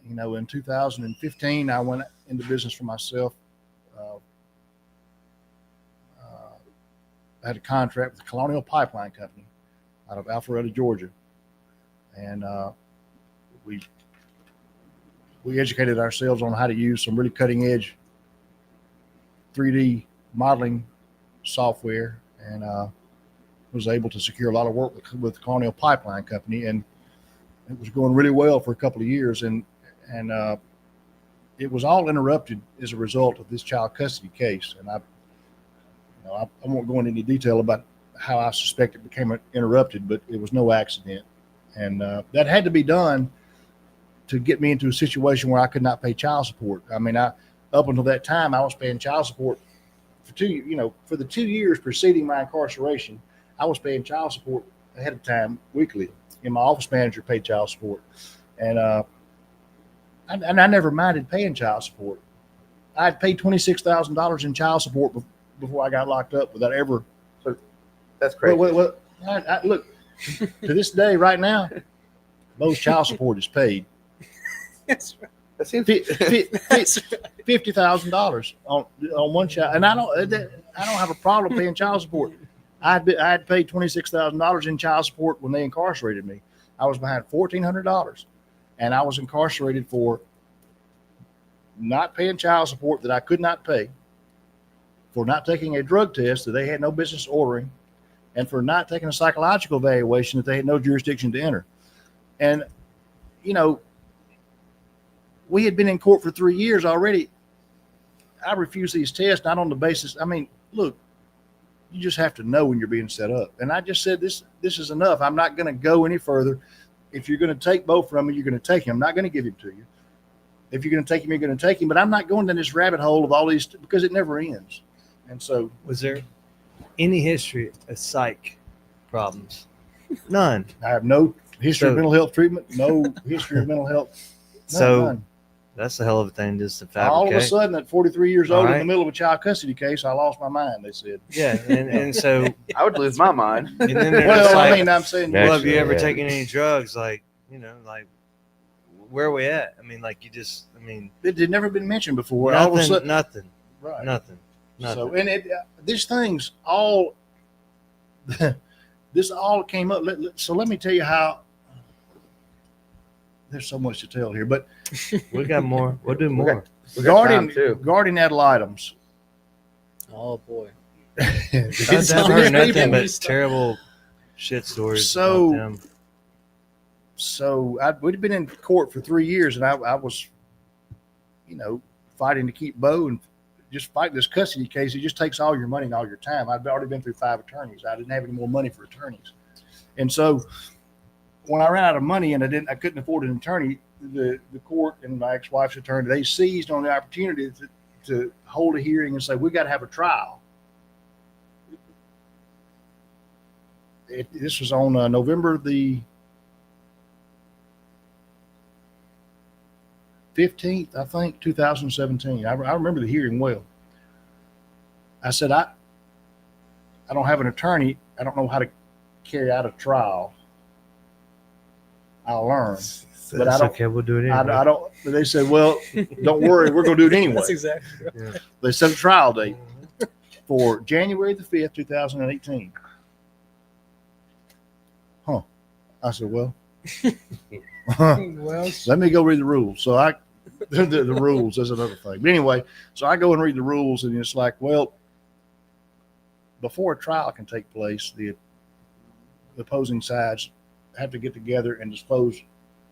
in 2015, I went into business for myself. I had a contract with the Colonial Pipeline Company out of Alpharetta, Georgia, and we educated ourselves on how to use some really cutting edge 3D modeling software, and was able to secure a lot of work with the Colonial Pipeline Company, and it was going really well for a couple of years, and it was all interrupted as a result of this child custody case. And I won't go into any detail about how I suspect it became interrupted, but it was no accident, and that had to be done to get me into a situation where I could not pay child support. I mean, up until that time, I was paying child support for the 2 years preceding my incarceration. I was paying child support ahead of time weekly, and my office manager paid child support, and I never minded paying child support. I had paid $26,000 in child support before I got locked up without ever. That's crazy. Well, look, to this day, right now, Beau's child support is paid. That's right. That seems $50,000 on one child, and I don't have a problem paying child support. I had paid $26,000 in child support when they incarcerated me. I was behind $1,400, and I was incarcerated for not paying child support that I could not pay, for not taking a drug test that they had no business ordering, and for not taking a psychological evaluation that they had no jurisdiction to enter. And we had been in court for 3 years already. I refused these tests, not on the basis. I mean, look, you just have to know when you're being set up. And I just said, this is enough. I'm not going to go any further. If you're going to take Beau from me, you're going to take him. I'm not going to give him to you. If you're going to take him, you're going to take him. But I'm not going down this rabbit hole of all these, because it never ends. And so, was there any history of psych problems? None. I have no History of So- mental health treatment? No history of mental health. None. That's a hell of a thing just to All of a fabricate. sudden, at 43 years All old, in right. the middle of a child custody case, I lost my mind. They said. Yeah, and so I would lose my mind. and then they're Well, just I like, mean, I'm saying, Next. well, have you ever Yeah. taken any drugs? Like, like, where are we at? I mean, like, it had never been mentioned before. All of a nothing, sudden, nothing, right. nothing. So, and these things all, this all came up. So let me tell you how. There's so much to tell here, but We got more. We'll do more. We got time, too. guardian ad litem's. Oh boy. I've It's never on heard these nothing people. but terrible shit stories. So- about them. So we'd been in court for 3 years, and I was, fighting to keep Beau and just fighting this custody case. It just takes all your money and all your time. I'd already been through 5 attorneys. I didn't have any more money for attorneys, and so when I ran out of money and I couldn't afford an attorney, the court and my ex-wife's attorney, they seized on the opportunity to hold a hearing and say, we got to have a trial. This was on November the 15th, I think, 2017. I remember the hearing well. I said, I don't have an attorney. I don't know how to carry out a trial. I'll learn. But That's I don't, okay. We'll do it anyway. I don't, but they said, well, don't worry, we're going to do it anyway. That's exactly right. They set a trial date for January the 5th, 2018. I said, well, Well, let me go read the rules. So the rules is another thing. But anyway, so I go and read the rules, and it's like, well, before a trial can take place, the opposing sides have to get together and disclose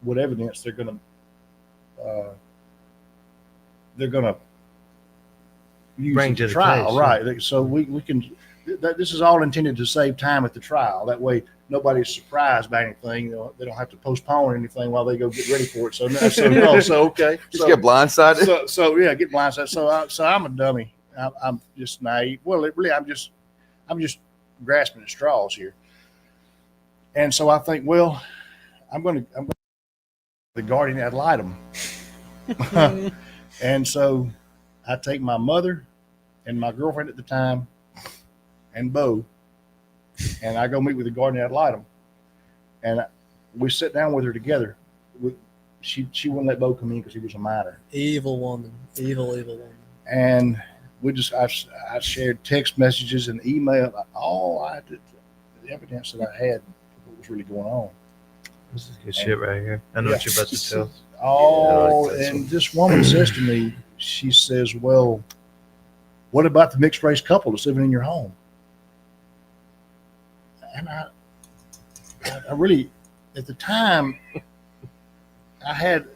what evidence they're going to use Bring at to the the trial, case, right? So we can. This is all intended to save time at the trial. That way, nobody's surprised by anything. They don't have to postpone anything while they go get ready for it. So okay. Just get blindsided. So yeah, get blindsided. So I'm a dummy. I'm just naive. Well, I'm just grasping at straws here. And so I think, well, I'm going to the guardian ad litem. And so I take my mother and my girlfriend at the time and Beau, and I go meet with the guardian ad litem, and we sit down with her together. She wouldn't let Beau come in because he was a minor. evil woman. Evil woman. And I shared text messages and email, all the evidence that I had of what was really going on. This is good shit right here. I know what you're about to tell. Oh, Yeah, and this woman says to me, she says, well, what about the mixed race couple that's living in your home? And I really, at the time, I had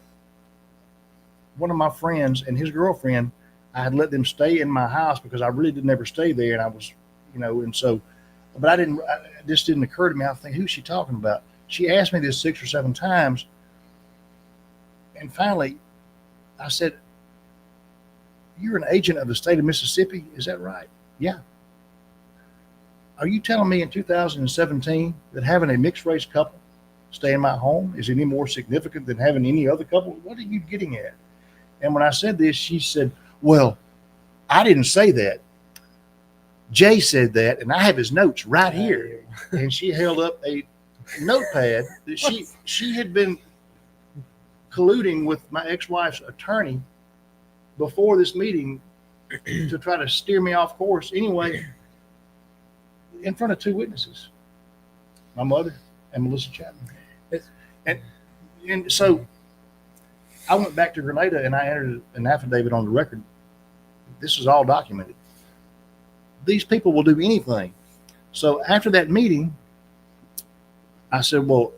one of my friends and his girlfriend, I had let them stay in my house because I really didn't ever stay there. And I was, and so, but it just didn't occur to me. I think, who's she talking about? She asked me this 6 or 7 times. And finally, I said, you're an agent of the state of Mississippi. Is that right? Yeah. Are you telling me in 2017 that having a mixed race couple stay in my home is any more significant than having any other couple? What are you getting at? And when I said this, she said, well, I didn't say that. Jay said that, and I have his notes right here. And she held up a notepad that she had been colluding with my ex-wife's attorney before this meeting to try to steer me off course. Anyway, in front of 2 witnesses, my mother and Melissa Chapman. And so I went back to Grenada and I entered an affidavit on the record. This is all documented. These people will do anything. So after that meeting, I said, well,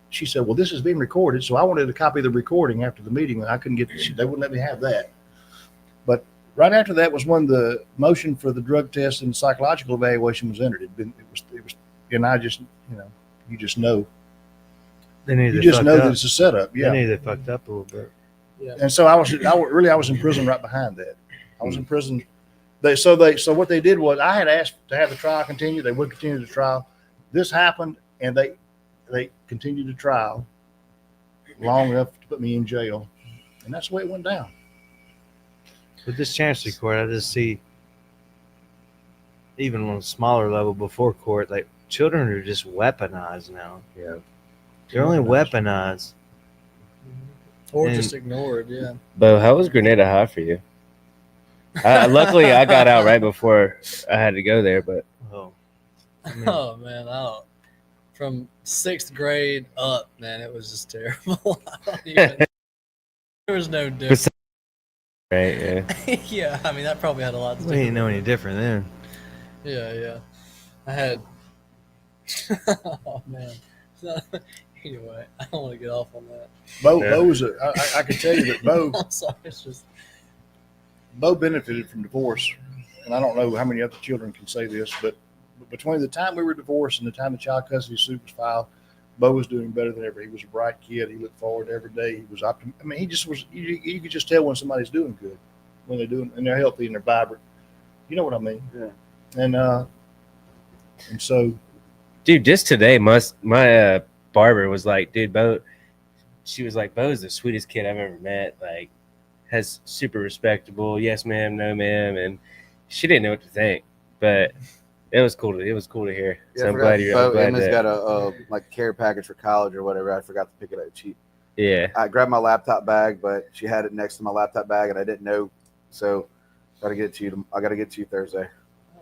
she said, well, this is being recorded. So I wanted a copy of the recording after the meeting. I couldn't they wouldn't let me have that. But right after that was when the motion for the drug test and psychological evaluation was entered. It was, and I just, you just know. They need You to just fuck know up. that it's a setup. Yeah. They need to fucked up a little bit. Yeah. And so I was in prison right behind that. I was in prison. So what they did was I had asked to have the trial continue. They would continue the trial. This happened, and they continued the trial long enough to put me in jail, and that's the way it went down. With this chancery court, I just see, even on a smaller level before court, like children are just weaponized now. Yeah. They're only weaponized. Or And- just ignored. Yeah. Beau, how was Grenada High for you? Luckily, I got out right before I had to go there, but Oh, Oh man, I don't. From 6th grade up, man, it was just terrible. I don't even, there was no difference. right, yeah. Yeah, I mean that probably had a lot to do. we didn't know with any it. different then. Yeah. I had. Oh man. Anyway, I don't want to get off on that. Bo was I can tell you that Bo I'm sorry. It's just. Beau benefited from divorce, and I don't know how many other children can say this, but between the time we were divorced and the time the child custody suit was filed, Beau was doing better than ever. He was a bright kid. He looked forward to every day. He was optimistic. I mean, he just was. You could just tell when somebody's doing good, when they're doing and they're healthy and they're vibrant. You know what I mean? Yeah. And so, Dude, just today, my barber was like, dude, Beau, she was like, Beau's the sweetest kid I've ever met. Like, has super respectable, yes ma'am, no ma'am, and she didn't know what to think, but it was cool to hear. Yeah, So I I'm forgot glad you're. I'm glad Emma's that- got a like care package for college or whatever. I forgot to pick it up cheap. Yeah, I grabbed my laptop bag, but she had it next to my laptop bag, and I didn't know. So, gotta get it to you. I gotta get it to you Thursday.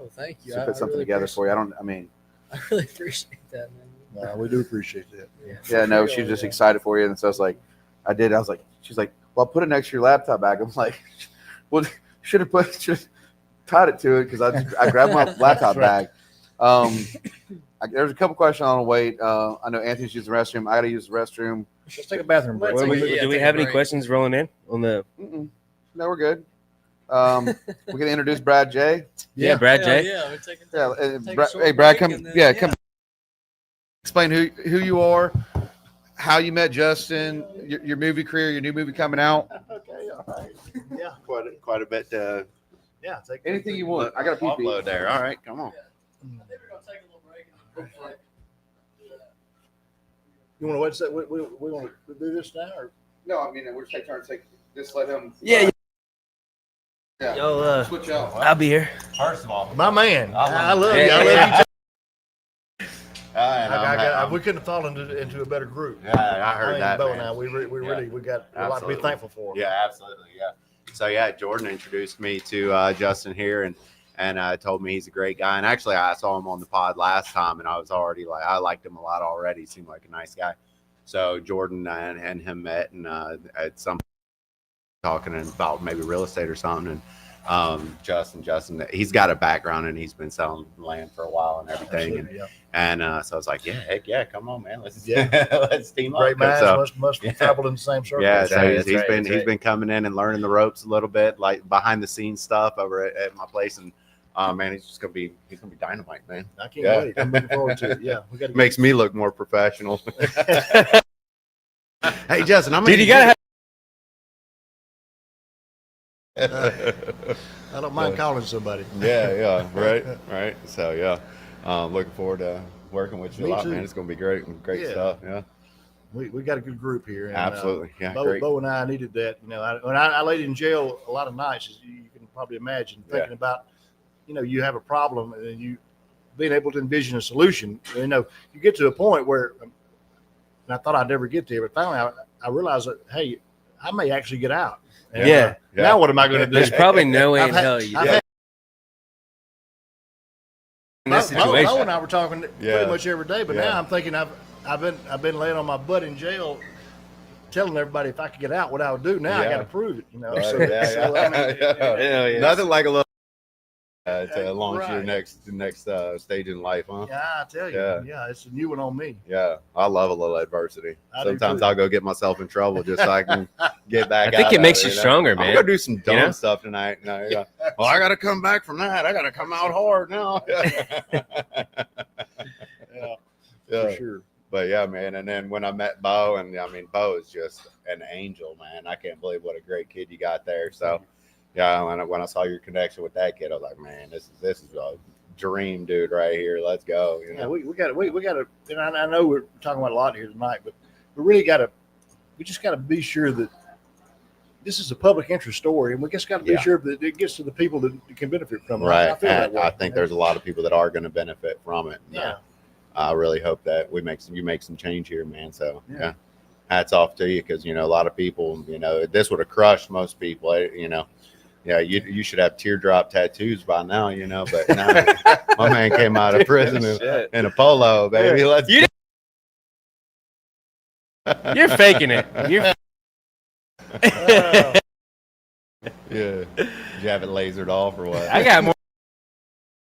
Oh, thank you. So I put something really together for you. appreciate- I really appreciate that, man. we do appreciate that. Yeah, no, For she was real, just yeah. excited for you, and so I was like, I was like, she's like, well, put it next to your laptop bag. I'm like, well, should have tied it to it because I grabbed my laptop bag. There's a couple questions on the wait. I know Anthony's using the restroom. I got to use the restroom. Let's take a bathroom break. Let's do take a- yeah, we take a have any break. questions rolling in on the? Mm-mm. No, we're good. We're gonna introduce Brad J. Yeah, Brad Hell J. Yeah, we're taking. Yeah, take a Brad, short hey Brad, break come. and then- Yeah, come. Explain who you are, how you met Justin, your movie career, your new movie coming out. Okay, all right. Yeah, Quite a bit. yeah. Take Anything you want. I got a pee. Upload there. All right, come on. I think we're gonna take a little break. And then You want to wait a second? We want to do this now, or No, I mean we're just take turns. Just let him. Yeah. Yeah. Yo, Switch out. I'll be here. First of all, my man? I love you. Yeah, I love yeah. you. and I'm- We couldn't have fallen into a better group. yeah, I heard think that. Beau man. and I, we got a lot to be Absolutely. thankful for. Yeah, absolutely. Yeah. So yeah, Jordan introduced me to Justin here and told me he's a great guy. And actually, I saw him on the pod last time, and I was already like, I liked him a lot already. He seemed like a nice guy. So Jordan and him met, and at some point talking about maybe real estate or something. And Justin, he's got a background, and he's been selling land for a while and everything. Absolutely, yeah. And so I was like, yeah, heck yeah, come on, man, let's Yeah. let's team up. Great minds So, must yeah. travel in the same circle. yeah, That's so right, he's that's right, been that's right. he's been coming in and learning the ropes a little bit, like behind the scenes stuff over at my place, and man, he's gonna be dynamite, man. I can't Yeah. wait. I'm looking forward to it. Yeah, we got to Makes me look more professional. Hey, Justin, I'm Dude, you gotta have. I don't mind calling somebody. yeah, right. So yeah, looking forward to working with you Me a lot, too. man. It's gonna be great Yeah. stuff. Yeah, We got a good group here. And, absolutely. Yeah, Beau, great. Beau and I needed that. When I laid in jail a lot of nights, as you can probably imagine, thinking about, you have a problem and you being able to envision a solution. You get to a point where, and I thought I'd never get there, but finally I realized that, hey, I may actually get out. And, Yeah. Now what am I going to do? There's probably no way I've in had- hell you I've do had- in this Beau situation. and I were talking Yeah. pretty much every day, but Yeah. now I'm thinking I've been laying on my butt in jail, telling everybody if I could get out, what I would do. Now I Yeah. got to prove it. Right, So, yeah, so, I mean, yeah. Hell yeah. Nothing like a little to launch your Right. next stage in life, huh? yeah, I tell you, Yeah. yeah, it's a new one on me. Yeah, I love a little adversity. I do Sometimes too. I'll go get myself in trouble just so I can get back. I think out it of makes it, you stronger, I'm man. gonna do some dumb You know? stuff tonight. Yeah. Well, I got to come back from that. I got to come out hard now. Yeah, Yeah. for sure. But yeah, man. And then when I met Beau, and I mean, Beau is just an angel, man. I can't believe what a great kid you got there. So, yeah, when I saw your connection with that kid, I was like, man, this is dream dude right here. Let's go. You Yeah, know? we got to, and I know we're talking about a lot here tonight, but we just got to be sure that this is a public interest story, and we just got to be sure that it gets to the people that can benefit from it. Right. I feel that And way. I think there's a lot of people that are going to benefit from it. Yeah. I really hope that you make some change here, man. So Yeah. hats off to you, because a lot of people, this would have crushed most people. You should have teardrop tattoos by now, but no, my man came out of prison in a polo, baby. You're faking it. You're Yeah. Did you have it lasered off or what? I got more.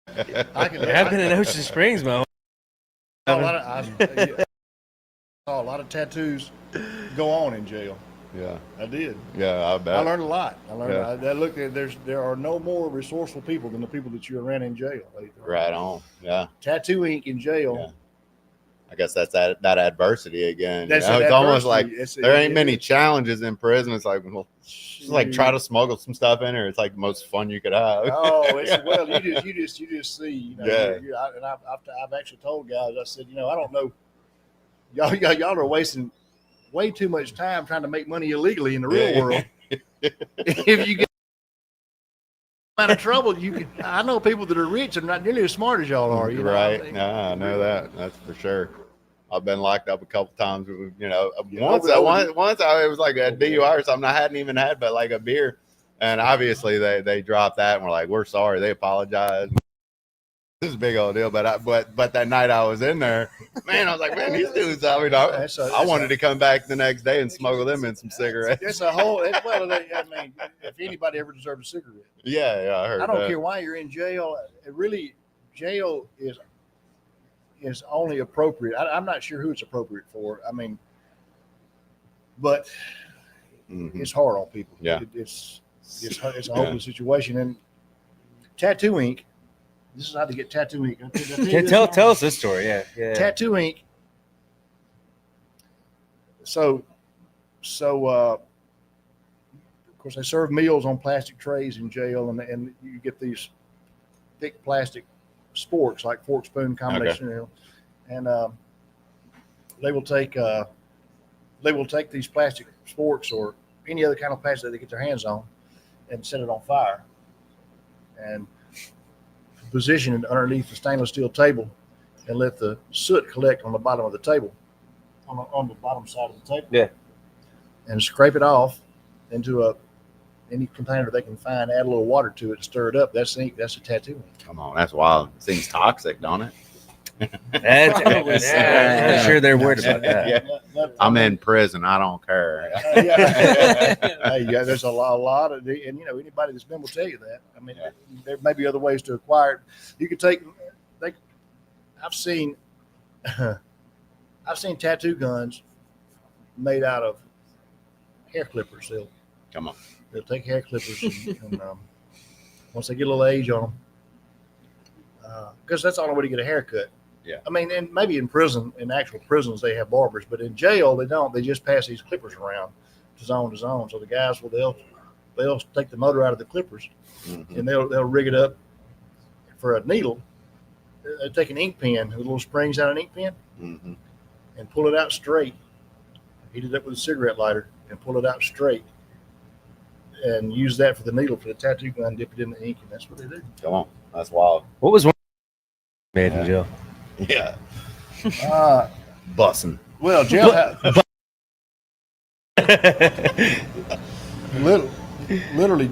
I've I've been in Ocean Springs, man. I saw a lot of tattoos go on in jail. Yeah. I did. Yeah, I bet. I learned a lot. Yeah. There are no more resourceful people than the people that you ran in jail. Right on. Yeah. Tattoo ink in jail. Yeah. I guess that's that adversity again. That's It's almost like adversity. there ain't many challenges in prison. It's like, well, just like try to smuggle some stuff in here. It's like the most fun you could have. Oh, well, you just see, Yeah. and I've actually told guys, I said, I don't know, y'all are wasting way too much time trying to make money illegally in the real world. If you get out of trouble, I know people that are rich and not nearly as smart as y'all are. Right? No, I know that. That's for sure. I've been locked up a couple times. Once I was like a DUI or something. I hadn't even had but like a beer, and obviously they dropped that and were like, "We're sorry." They apologized. This is a big old deal, but that night I was in there, man, I was like, man, these dudes. I wanted to come back the next day and smuggle them in some cigarettes. It's a whole. If anybody ever deserved a cigarette, Yeah, I heard. I don't care why you're in jail. Jail is only appropriate. I'm not sure who it's appropriate for. But it's hard on people. Yeah. It's a hopeless situation. And tattoo ink. This is how to get tattoo ink. Tell us this story. Yeah. Tattoo ink. So of course they serve meals on plastic trays in jail, and you get these thick plastic sporks like fork spoon combination, and they will take these plastic sporks or any other kind of plastic that they get their hands on and set it on fire and position it underneath the stainless steel table and let the soot collect on the bottom of the table, on the bottom side of the table. Yeah. And scrape it off into any container they can find, add a little water to it, stir it up. That's ink. That's a tattoo ink. Come on, that's wild. Seems toxic, don't it? I'm sure they're worried about that. Yeah. I'm in prison. I don't care. There's a lot of, and anybody that's been will tell you that. There may be other ways to acquire it. You could I've seen tattoo guns made out of hair clippers. They'll take hair clippers and once they get a little age on them, because that's the only way to get a haircut. Yeah. And maybe in actual prisons, they have barbers, but in jail, they don't. They just pass these clippers around to zone. So the guys they'll take the motor out of the clippers, and they'll rig it up for a needle. They take an ink pen, the little springs out of an ink pen, and pull it out straight. Heat it up with a cigarette lighter and pull it out straight, and use that for the needle for the tattoo gun. Dip it in the ink, and that's what they do. Come on, that's wild. What was one made in jail? Yeah. Bussing. Well, jailhouse. literally,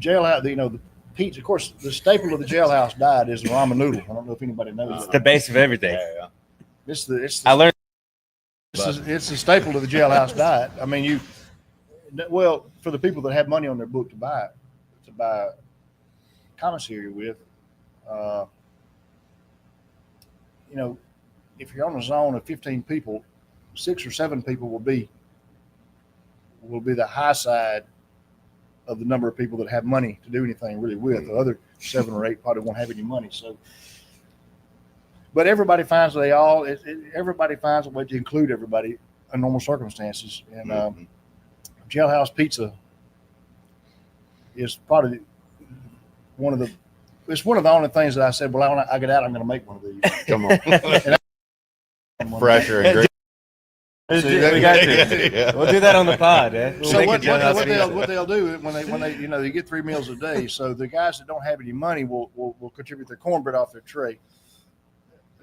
jailhouse. The pizza. Of course, the staple of the jailhouse diet is the ramen noodle. I don't know if anybody knows. It's the base of everything. Yeah. I learned. It's the staple of the jailhouse diet. For the people that have money on their book to buy commissary with, if you're on a zone of 15 people, 6 or 7 people will be the high side of the number of people that have money to do anything really with. The other 7 or 8 probably won't have any money. So, but everybody finds everybody finds a way to include everybody in normal circumstances. And jailhouse pizza is probably one of the it's one of the only things that I said, well, I get out, I'm going to make one of these. Come on. Fresher and green. We got to. Yeah. We'll do that on the pod. Eh? We'll So make what a jailhouse pizza. they'll do when they you get 3 meals a day. So the guys that don't have any money will contribute their cornbread off their tray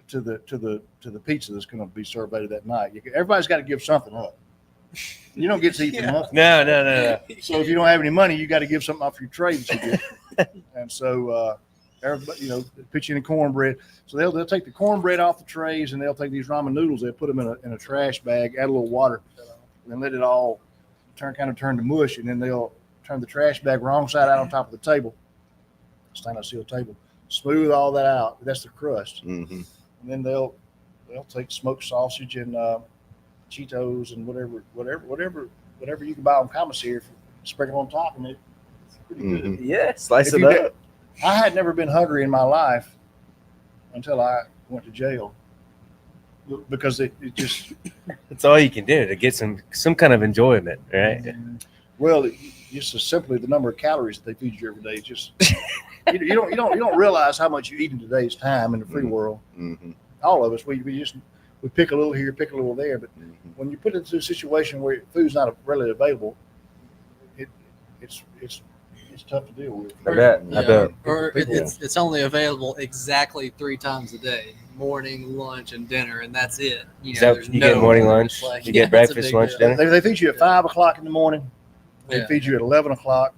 to the pizza that's going to be served later that night. Everybody's got to give something up. You don't get to eat for nothing. No. So if you don't have any money, you got to give something off your tray that you get. And so everybody, put you in cornbread. So they'll take the cornbread off the trays, and they'll take these ramen noodles. They'll put them in a trash bag, add a little water, and let it all turn to mush. And then they'll turn the trash bag wrong side out on top of the table, stainless steel table. Smooth all that out. That's the crust. Mm-hmm. And then they'll take smoked sausage and Cheetos and whatever you can buy on commissary, sprinkle on top, and it's pretty good. Mm-hmm. Yeah, slice If it you up. did- I had never been hungry in my life until I went to jail, because it just That's all you can do to get some kind of enjoyment, right? well, just as simply the number of calories that they feed you every day. It's just you don't realize how much you eat in today's time in the free world. Mm-hmm. All of us, we pick a little here, pick a little there, but when you put it into a situation where food's not readily available, it's tough to deal with. I bet. Or it's only available exactly 3 times a day: morning, lunch, and dinner, and that's it. Is that- there's you get morning, lunch, it's you get it's a breakfast, big lunch, deal. dinner? They feed you at 5 o'clock in the morning. They Yeah. feed you at 11 o'clock,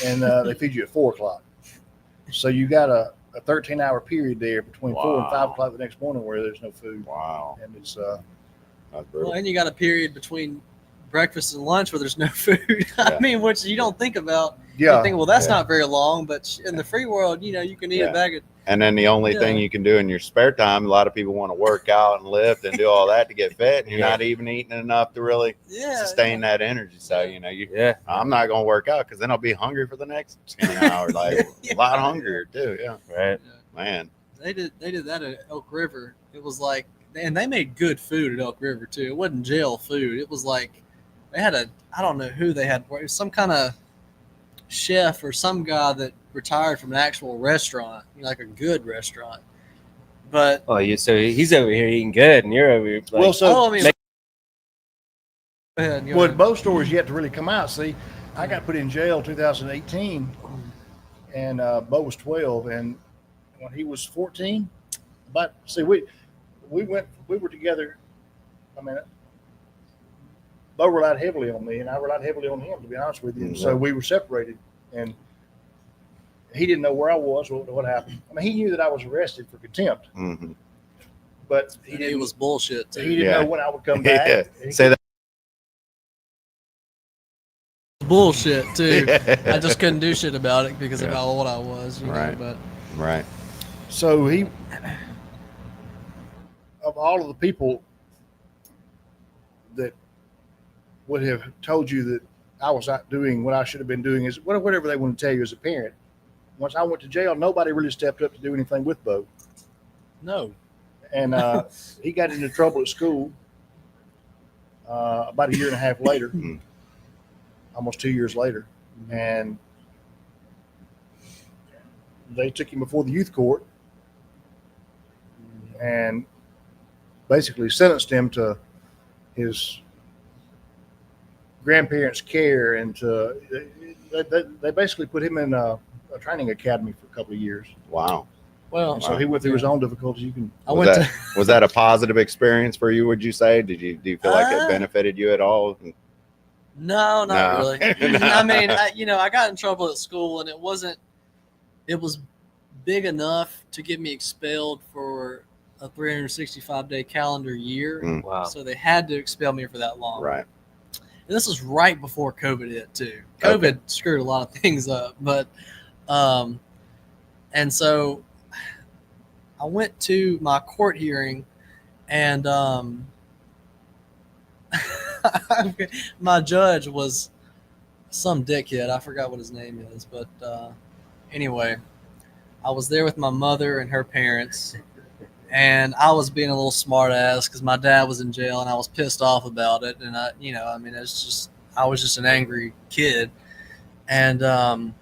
and they feed you at 4 o'clock. So you got a 13-hour period there between 4 and 5 o'clock the next morning where there's no food. Wow. And it's That's brutal. Well, and you got a period between breakfast and lunch where there's no food. Yeah. I mean, which you don't think about. yeah. You think, well, that's yeah. not very long, but in the free world, you can eat Yeah. a bag of. And then the only thing Yeah. you can do in your spare time, a lot of people want to work out and lift and do all that to get fit, and you're Yeah. not even eating enough to really Yeah. sustain that energy. So, Yeah. I'm not going to work out because then I'll be hungry for the next 10 hours, like a lot hungrier too. Yeah, Right. man. They did that at Elk River. It was like, and they made good food at Elk River too. It wasn't jail food. It was like they had I don't know who they had. It was some kind of chef or some guy that retired from an actual restaurant, like a good restaurant. But Oh, so he's over here eating good, and you're over here. Like, Well, so I mean, go ahead. Go well, ahead. Beau story's yet to really come out. See, I got put in jail 2018, and Beau was 12, and when he was 14, but see, we were together. I mean, Beau relied heavily on me, and I relied heavily on him, to be honest with you. Mhm. So we were separated, and he didn't know where I was or what happened. I mean, he knew that I was arrested for contempt, Mm-hmm. but And it was bullshit too. he didn't Yeah. know when I would come back. Yeah. Say that. Bullshit too. I I just couldn't do shit about it because of Yeah. how old I was. Right. But Right. So of all of the people that would have told you that I was not doing what I should have been doing, is whatever they want to tell you as a parent. Once I went to jail, nobody really stepped up to do anything with Beau. no. And he got into trouble at school about a year and a half later, Mm. almost 2 years later. And they took him before the youth court and basically sentenced him to his grandparents' care, and they basically put him in a training academy for a couple of years. Wow. Well, And so he went through his own difficulties. You can I Was went that, was that a positive experience for you? Would you say? Do you feel like it Uh, benefited you at all? No, not No. really. I mean, I got in trouble at school, and it was big enough to get me expelled for a 365-day calendar year. Mm. wow. So they had to expel me for that long. Right. And this was right before COVID hit too. COVID Okay. screwed a lot of things up, but and so I went to my court hearing, and my judge was some dickhead. I forgot what his name is, but anyway, I was there with my mother and her parents, and I was being a little smart ass because my dad was in jail, and I was pissed off about it. And I was just an angry kid, and there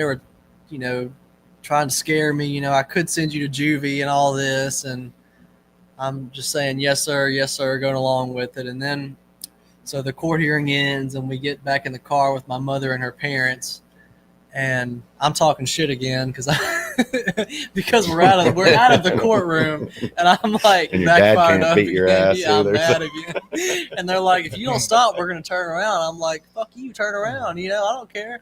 were you know, trying to scare me. You know, I could send you to juvie and all this. And I'm just saying, yes, sir, going along with it. And then, so the court hearing ends and we get back in the car with my mother and her parents. And I'm talking shit again because because we're out of the courtroom, and I'm like, And your dad backfired can't up beat your again. ass Yeah, I'm either. mad again. And they're like, if you don't stop, we're gonna turn around. I'm like, fuck you, turn around. You know, I don't care.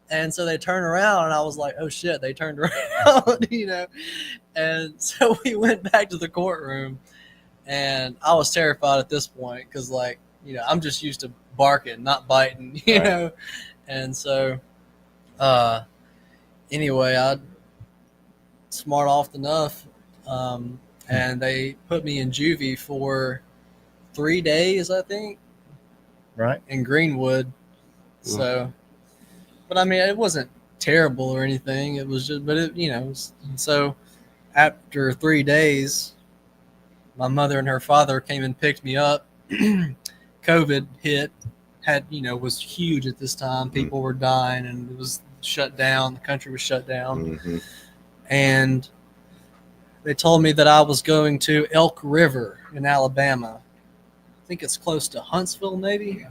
And so they turned around, and I was like, oh shit, they turned around. You know, and so we went back to the courtroom, and I was terrified at this point because, like, you know, I'm just used to barking, not biting. You know, and so. Anyway, I smart off enough, and they put me in juvie for 3 days, I think, Right. in Greenwood. So, but I mean, it wasn't terrible or anything. It was just, but it, you know, so after 3 days, my mother and her father came and picked me up. COVID hit, was huge at this time. People were dying, and it was shut down. The country was shut down. And they told me that I was going to Elk River in Alabama. I think it's close to Huntsville, maybe.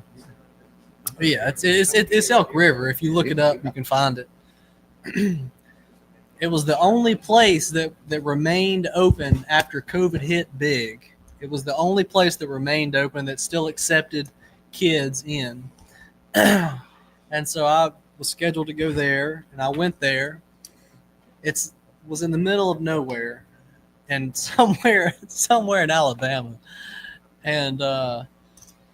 Yeah, it's Elk River. If you look it up, you can find it. It was the only place that remained open after COVID hit big. It was the only place that remained open that still accepted kids in. And so I was scheduled to go there, and I went there. It was in the middle of nowhere, and somewhere in Alabama. And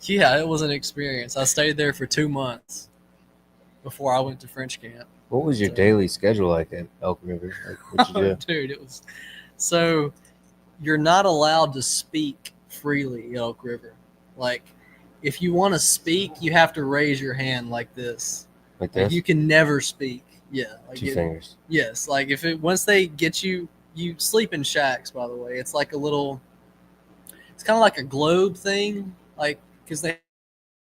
yeah, it was an experience. I stayed there for 2 months before I went to French camp. What was your daily schedule like at Elk River? Like, what'd you do? Dude, it was so you're not allowed to speak freely at Elk River. Like, if you want to speak, you have to raise your hand like this. Like this? You can never speak. Yeah, like Two fingers. Yes, like once they get you, you sleep in shacks. By the way, it's like a little. It's kind of like a globe thing, like because they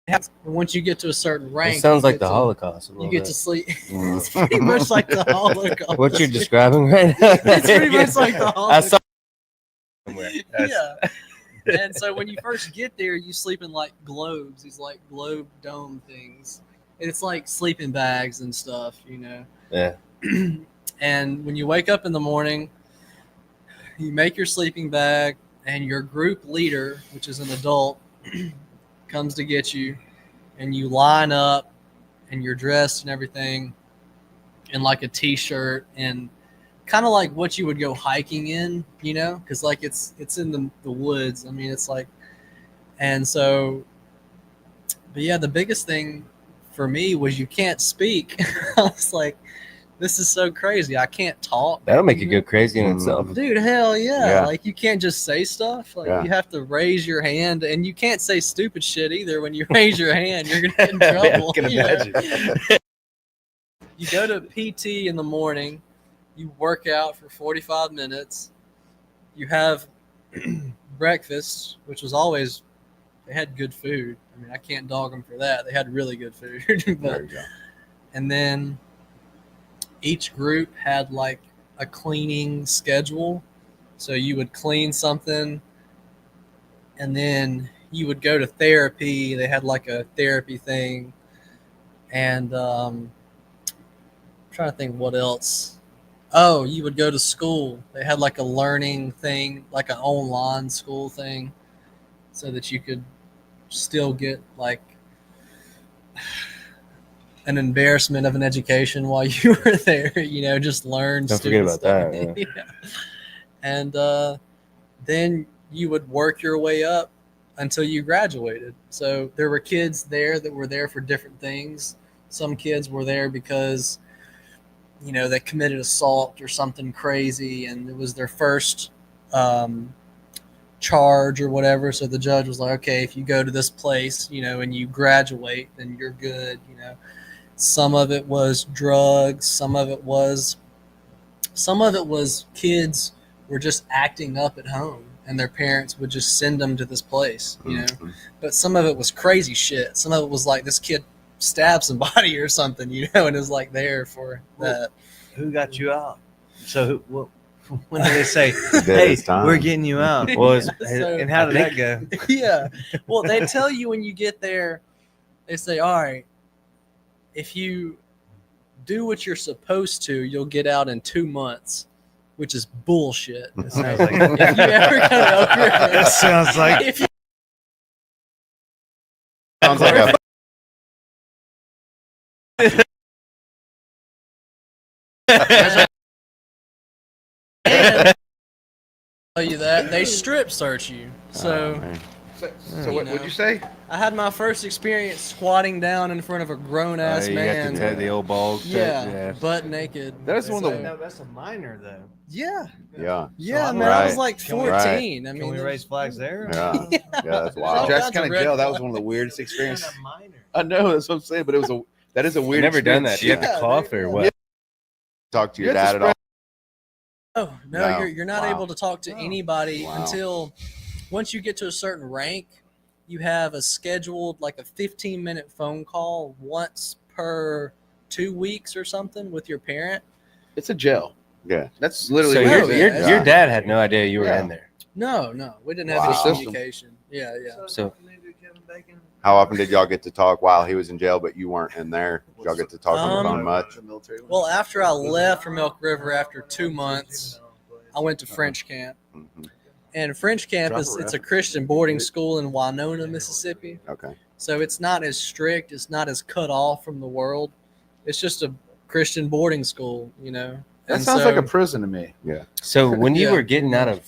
have. Once you get to a certain rank, It sounds like the Holocaust. You get to sleep. It's pretty much like the Holocaust. What you're describing right now? It's pretty much like the Holocaust. I saw somewhere. Yeah. And so when you first get there, you sleep in like globes, these like globe dome things. It's like sleeping bags and stuff, you know. Yeah. And when you wake up in the morning, you make your sleeping bag, and your group leader, which is an adult, comes to get you, and you line up, and you're dressed and everything in like a t-shirt and kind of like what you would go hiking in, you know, because like it's in the woods. I mean, it's like, and so, but yeah, the biggest thing for me was you can't speak. I was like, this is so crazy. I can't talk. That'll make you go crazy in itself. Dude, hell yeah. Yeah. Like, you can't just say stuff. Like, Yeah. you have to raise your hand, and you can't say stupid shit either. When you raise your hand, you're going to get in Yeah, trouble. I can you know? imagine. You go to PT in the morning, you work out for 45 minutes, you have breakfast, which was always, they had good food. I mean, I can't dog them for that. They had really good food. But, There you go. and then each group had like a cleaning schedule. So you would clean something, and then you would go to therapy. They had like a therapy thing. And I'm trying to think what else. Oh, you would go to school. They had like a learning thing, like an online school thing, so that you could still get like an embarrassment of an education while you were there, you know, just learn. Don't forget about stuff. that. Yeah. Yeah. And then you would work your way up until you graduated. So there were kids there that were there for different things. Some kids were there because, you know, they committed assault or something crazy, and it was their first charge or whatever. So the judge was like, okay, if you go to this place, you know, and you graduate, then you're good, you know. Some of it was drugs. Some of it was kids were just acting up at home, and their parents would just send them to this place, you know. Mhm. But some of it was crazy shit. Some of it was like this kid stabbed somebody or something, you know, and is like there for that. who got you out? So when did they say, did hey, his time. we're getting you out? And how did that go? Yeah. Well, they tell you when you get there, they say, all right, if you do what you're supposed to, you'll get out in 2 months, which is bullshit. It sounds like If you ever go to Elk River, that sounds like if you Sounds like a tell you that, they strip search you. So man. So what would you say? I had my first experience squatting down in front of a grown ass You got man. to the old ball. Yeah, butt naked. That is one of the. no, that's a minor though. Yeah, Yeah. yeah, So man. I was Right. like 14. I Can mean, we raise flags there? Yeah. Yeah, that's All wild. kinds Jackson County of red Jail. That was flags. one of the weirdest experiences. A minor. I know that's what I'm saying, but that is a I've weird. never done that. experience. Do you have Yeah, to cough dude, or yeah. what? Talk to your You have dad to at all? Oh no, No. you're not Wow. able to talk to anybody Wow. until once you get to a certain rank. You have a scheduled like a 15-minute phone call once per 2 weeks or something with your parent. It's a jail. Yeah. That's literally. So what your- it is. your- your dad had no idea you were Yeah. in there. No, we didn't have Wow. any communication. Yeah. So How often did y'all get to talk while he was in jail, but you weren't in there? Did y'all get to talk on the phone much? Well, after I left from Elk River after 2 months, I went to French camp. Mhm. And French camp Drop is a it's a Christian boarding school in Winona, Mississippi. Okay. So it's not as strict. It's not as cut off from the world. It's just a Christian boarding school, you know. That And sounds so- like a prison to me. So when you Yeah. were getting out of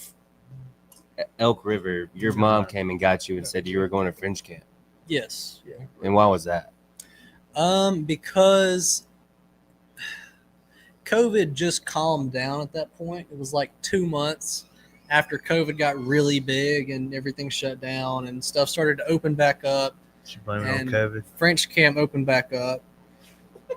Elk River, your mom came and got you and said you were going to French camp. Yes. Yeah. And why was that? Because COVID just calmed down at that point. It was like 2 months after COVID got really big and everything shut down and stuff started to open back up. She blamed it on And COVID. French camp opened back up.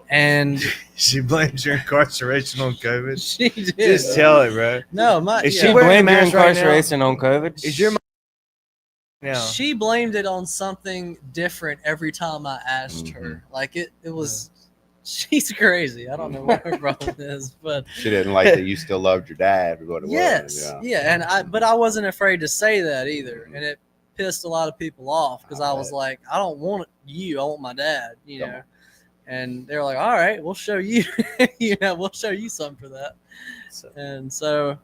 And She blames your incarceration on COVID. she did. Just tell it, bro. No, my Is yeah. she She wearing a blamed your mask right now? incarceration on COVID. Is your mom now? She blamed it on something different every time I asked her. Like it was she's crazy. I don't know what her problem is, but She didn't like that you still loved your dad. Is what it yes, was. yeah, and I wasn't afraid to say that either, and it pissed a lot of people off because I was like, I don't want you, I want my dad, you Come know. And they're like, all right, we'll show you, we'll show you something for that. And so,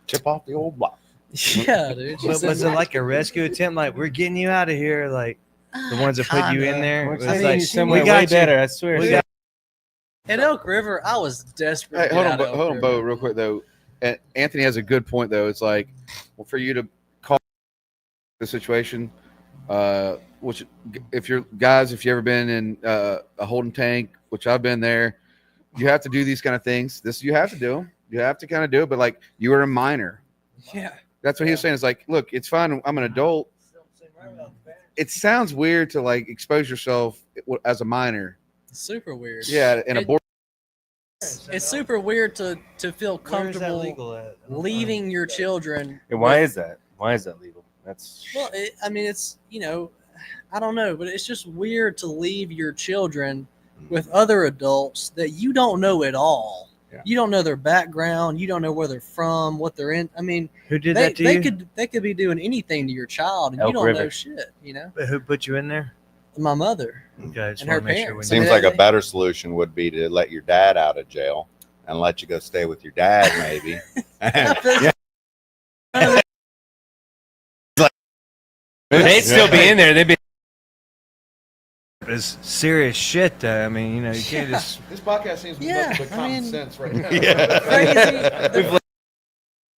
Chip off the old block. yeah, dude. she But said, was it like a rescue attempt? Like, we're getting you out of here? Like, the ones that put you in Kinda. there? We're It was taking like, you somewhere we got way you. better. I swear. We got- At Elk River, I was desperate. Hey, to hold get on, out of Elk hold on, River. Beau, real quick though. Anthony has a good point though. It's like, well, for you to call the situation, which if you're guys, if you ever been in a holding tank, which I've been there, you have to do these kind of things. This you have to do. You have to kind of do it. But like you were a minor. Yeah. That's what he was saying. It's like, look, it's fine. I'm an adult. It sounds weird to like expose yourself as a minor. Super weird. Yeah, in a It- board. It's super weird to feel Where is that comfortable legal at? leaving your children. And why is that? Why is that legal? That's Well, I mean, it's, I don't know, but it's just weird to leave your children with other adults that you don't know at all. Yeah. You don't know their background. You don't know where they're from, what they're in. I mean, Who did they, that to they you? could be doing anything to your child, and Elk you don't River. know shit. Who put you in there? My mother. Okay, I just And her want to make sure parents. we Seems mean, like a they- better solution would be to let your dad out of jail and let you go stay with your dad, maybe. Yeah. they'd still be in there. They'd be. It's serious shit, though. I mean, you can't just. This podcast seems Yeah, nothing but I common mean- sense right now.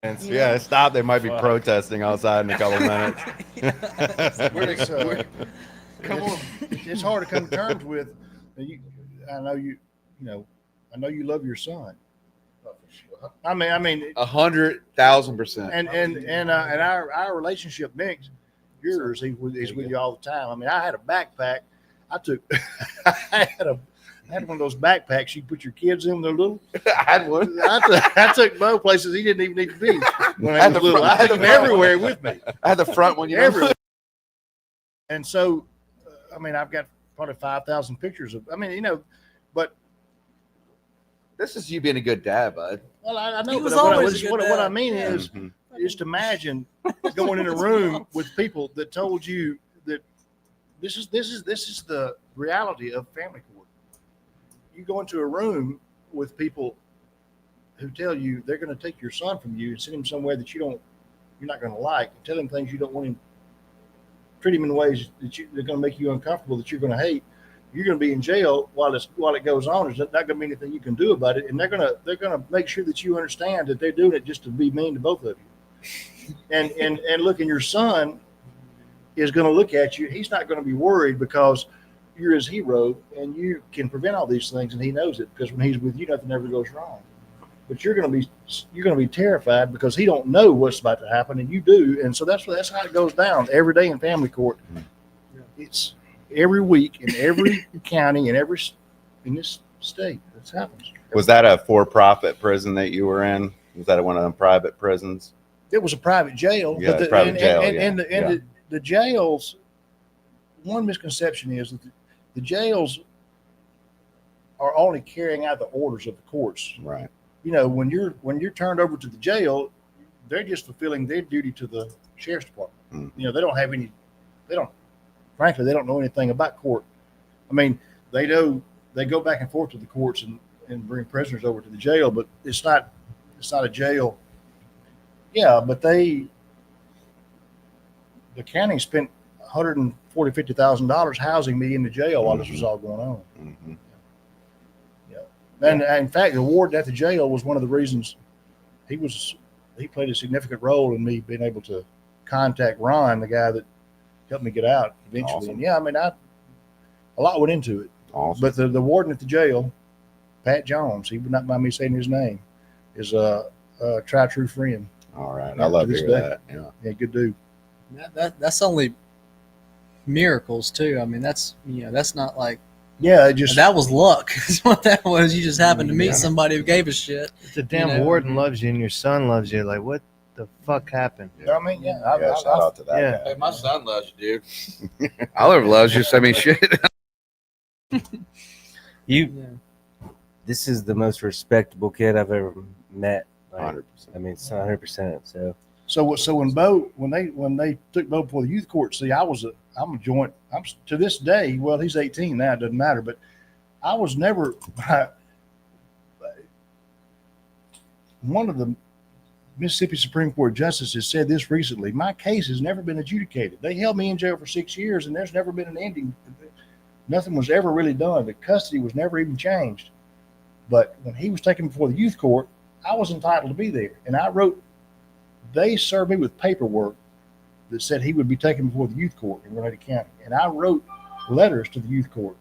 Crazy. Yeah, stop. They might be protesting outside in a couple minutes. Come on. It's hard to come to terms with. I know you love your son. I mean, 100,000%. and our relationship mix, yours, he's with you all the time. I mean, I had a backpack. I had one of those backpacks you put your kids in when they're little. I had one. I took Beau places he didn't even need to be when I I had was the little. front- I took him everywhere with me. I had the front one, Everywhere. And so, I mean, I've got probably 5,000 pictures of. I mean, but This is you being a good dad, bud. Well, I know, He was but always a good what I dad. mean is, Mhm. just imagine going in a room with people that told you that this is the reality of family court. You go into a room with people who tell you they're going to take your son from you and send him somewhere that you're not going to like, and tell him things you don't want him, treat him in ways that they're going to make you uncomfortable, that you're going to hate. You're going to be in jail while it goes on. There's not going to be anything you can do about it, and they're going to make sure that you understand that they're doing it just to be mean to both of you. And look, and your son is going to look at you. He's not going to be worried because you're his hero, and you can prevent all these things, and he knows it because when he's with you, nothing ever goes wrong. But you're going to be terrified because he don't know what's about to happen, and you do, and so that's how it goes down every day in family court. It's every week in every county and in this state. This happens. Was that a for-profit prison that you were in? Was that one of them private prisons? It was a private jail. Yeah, but private jail, the jails. One misconception is that the jails are only carrying out the orders of the courts. Right. You know, when you're turned over to the jail, they're just fulfilling their duty to the sheriff's department. Mm-hmm. You know, they don't know anything about court. I mean, they go back and forth to the courts and bring prisoners over to the jail, but it's not a jail. Yeah, but the county spent $150,000 housing me in the jail while this was all going on. Mm-hmm. Yeah, and in fact, the warden at the jail was one of the reasons he played a significant role in me being able to contact Ron, the guy that helped me get out eventually. Awesome. And yeah, I mean, a lot went into it. Awesome. But the warden at the jail, Pat Jones, he would not mind me saying his name, is a true friend. All right. Yeah, I love to to this hear day. that. Yeah. Yeah, good dude. That's only miracles too. I mean, that's not like Yeah, it just that was luck. Is what that was. You just happened to meet somebody who gave a shit. The damn You know? warden loves you and your son loves you. Like, what the fuck happened? I mean, yeah, Shout out to that Yeah. guy. Hey, my son loves you, dude. Oliver loves you. I mean, shit. This is the most respectable kid I've ever met. Like, 100%. I mean, it's 100%. So So when they took Beau before the youth court, see, I'm a joint. I'm to this day. Well, he's 18 now. It doesn't matter. But I was never one of the Mississippi Supreme Court justices said this recently. My case has never been adjudicated. They held me in jail for 6 years, and there's never been an ending. Nothing was ever really done. The custody was never even changed. But when he was taken before the youth court, I was entitled to be there, and I wrote. They served me with paperwork that said he would be taken before the youth court in Grenada County. And I wrote letters to the youth court,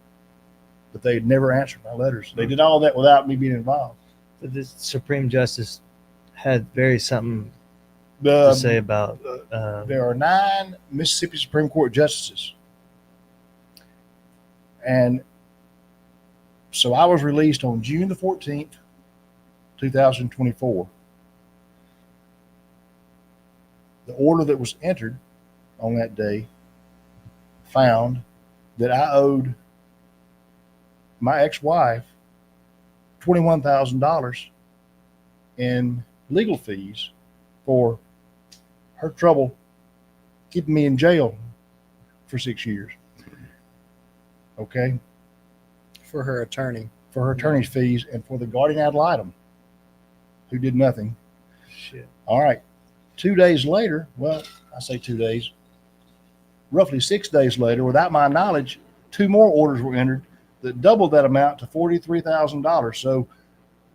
but they had never answered my letters. They did all that without me being involved. But this Supreme Justice had something to say about. There are 9 Mississippi Supreme Court justices. And so I was released on June the 14th, 2024. The order that was entered on that day found that I owed my ex-wife $21,000 in legal fees for her trouble keeping me in jail for 6 years. Okay? For her attorney. For her attorney's fees and for the guardian ad litem who did nothing. Shit. All right. 2 days later, well, I say 2 days, roughly 6 days later, without my knowledge, 2 more orders were entered that doubled that amount to $43,000. So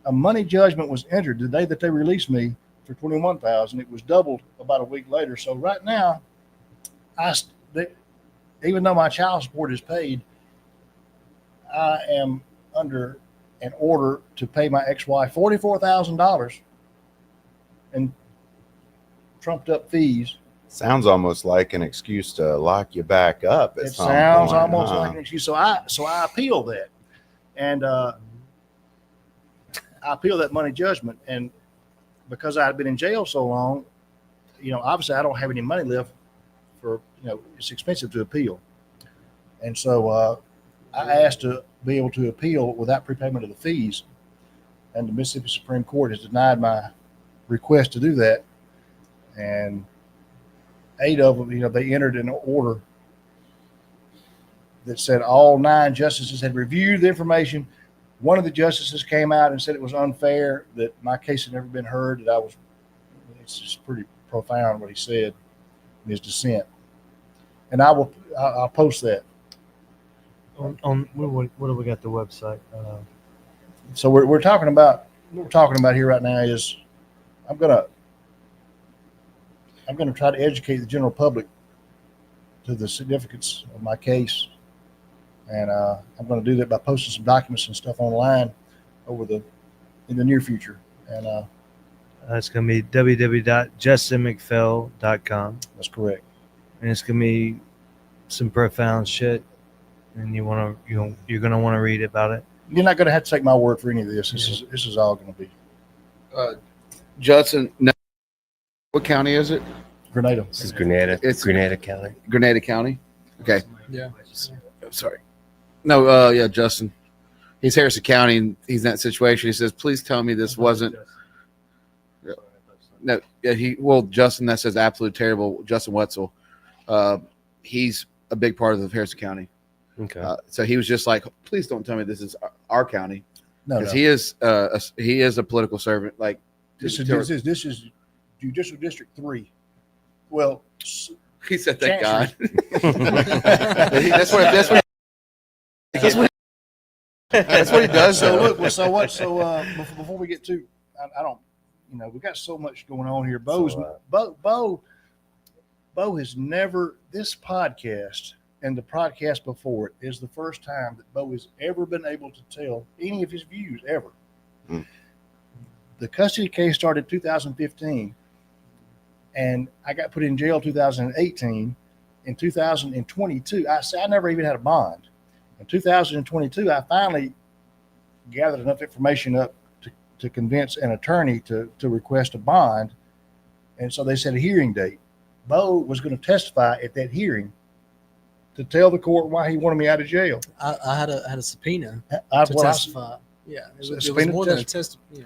a money judgment was entered the day that they released me for $21,000. It was doubled about a week later. So right now, even though my child support is paid, I am under an order to pay my ex-wife $44,000 and trumped up fees. Sounds almost like an excuse to lock you back up. At It some sounds point, almost huh? like an excuse. So I appealed that, and I appealed that money judgment. And because I had been in jail so long, obviously I don't have any money left for, it's expensive to appeal. And so I asked to be able to appeal without prepayment of the fees. and the Mississippi Supreme Court has denied my request to do that. And 8 of them, they entered an order that said all 9 justices had reviewed the information. One of the justices came out and said it was unfair, that my case had never been heard, it's just pretty profound what he said in his dissent. And I'll post that. On what do we got the website? So we're talking about, what we're talking about here right now is I'm gonna try to educate the general public to the significance of my case. And I'm going to do that by posting some documents and stuff online in the near future. And It's going to be www.justinmcphail.com. that's correct. And it's going to be some profound shit. And you're going to want to read about it. You're not going to have to take my word for any of this. This is all going to be Judson, no, what county is it? Grenada. This is Grenada. It's Grenada County. Grenada County. Okay. Yeah. Sorry. No, yeah, Justin. He's Harrison County, and he's in that situation. He says, please tell me this wasn't. No, yeah, Justin, that says absolute terrible. Justin Wetzel. He's a big part of Harrison County. Okay. So he was just like, please don't tell me this is our county. No. He is a political servant. Like This is Judicial District 3. Well, he said, thank Chancery. God. That's what he does. So look, before we get to, I don't, we got so much going on here. Beau has never, this podcast and the podcast before it is the first time that Beau has ever been able to tell any of his views ever. The custody case started 2015, and I got put in jail 2018. In 2022, I never even had a bond. In 2022, I finally gathered enough information up to convince an attorney to request a bond. And so they set a hearing date. Beau was going to testify at that hearing to tell the court why he wanted me out of jail. I had a subpoena to Well, testify. Yeah, it was more than a testimony.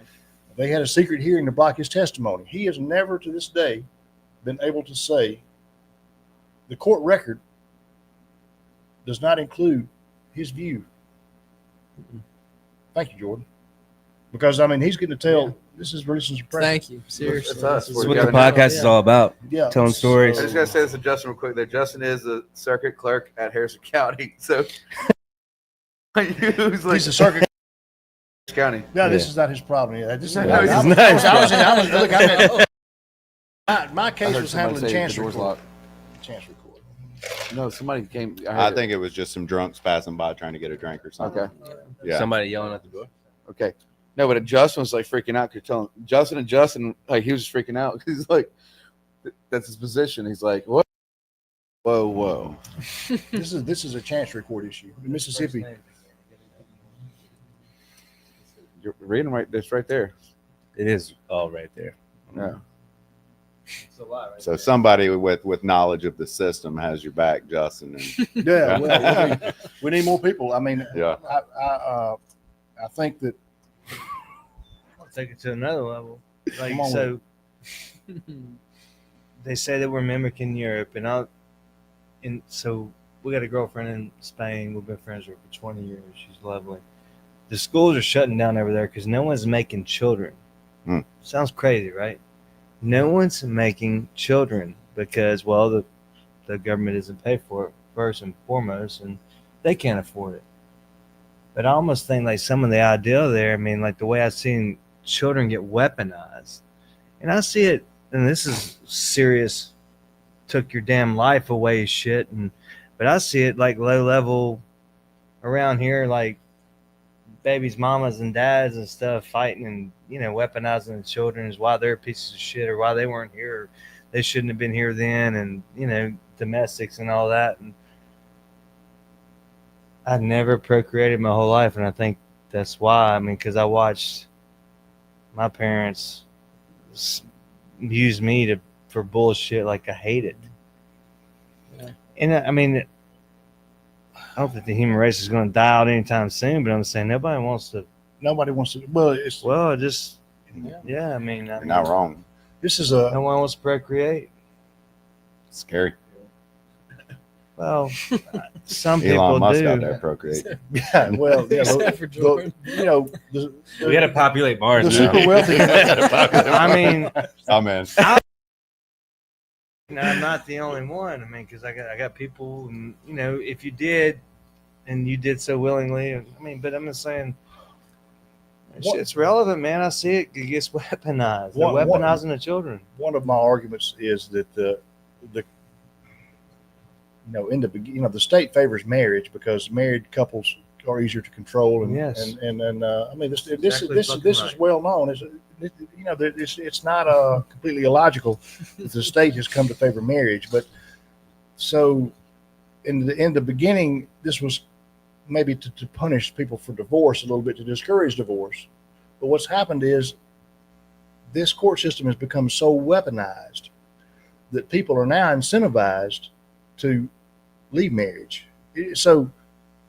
They had a secret hearing to block his testimony. He has never to this day been able to say the court record does not include his view. Thank you, Jordan. Because he's getting to tell. This is really some pressure. Thank you. Seriously, That's us. This is what the podcast is all about. Yeah, Telling stories. I just gotta say this to Justin real quick. That Justin is the circuit clerk at Harrison County. So He's a circuit county. No, this is not his problem. Yeah, this is No, I it's was- not. I was- look, my case was handled in the Chancery door's Court. locked. Chancery Court. No, somebody came. I think it was just some drunks passing by trying to get a drink or something. Okay. Yeah. Somebody yelling at the door. Okay. No, but Justin was like freaking out. You're telling Justin, like he was just freaking out. He's like, that's his position. He's like, what? Whoa. This is a Chancery Court issue in Mississippi. You're reading right. It's right there. It is all right there. No. So somebody with knowledge of the system has your back, Justin. And, Yeah, well, we need more people. yeah. I think that I'll take it to another level. Like, Come on so they say that we're mimicking Europe, and so we got a girlfriend in Spain. We've been friends with her for 20 years. She's lovely. The schools are shutting down over there because no one's making children. Sounds crazy, right? No one's making children because, well, the government doesn't pay for it first and foremost, and they can't afford it. But I almost think like some of the ideal there, like the way I've seen children get weaponized, and I see it, and this is serious, took your damn life away shit, but I see it like low level around here, like babies, mamas, and dads and stuff fighting and weaponizing the children is why they're pieces of shit or why they weren't here, or they shouldn't have been here then, and domestics and all that. And I've never procreated my whole life, and I think that's why. Because I watched my parents use me for bullshit like I hate it. Yeah. And I don't think the human race is going to die out anytime soon, but I'm saying nobody wants to, nobody wants to. Well, it's Well, just Yeah. I mean, You're not wrong. this is no a one wants to procreate. It's scary. Well, some Elon people Musk do. out there procreate. yeah. Well, yeah, Except for Jordan. We got to populate Mars the now. super wealthy. I mean, Oh man. no, I'm not the only one. I mean, because I got people, and if you did, and you did so willingly, I mean, but I'm just saying, it's relevant, man. I see it gets weaponized. They're weaponizing the children. One of my arguments is that the in the beginning, the state favors marriage because married couples are easier to control, and Yes. and I mean this Exactly this fucking is right. well known. It's not completely illogical that the state has come to favor marriage, but so in the beginning, this was maybe to punish people for divorce a little bit, to discourage divorce. But what's happened is this court system has become so weaponized that people are now incentivized to leave marriage. So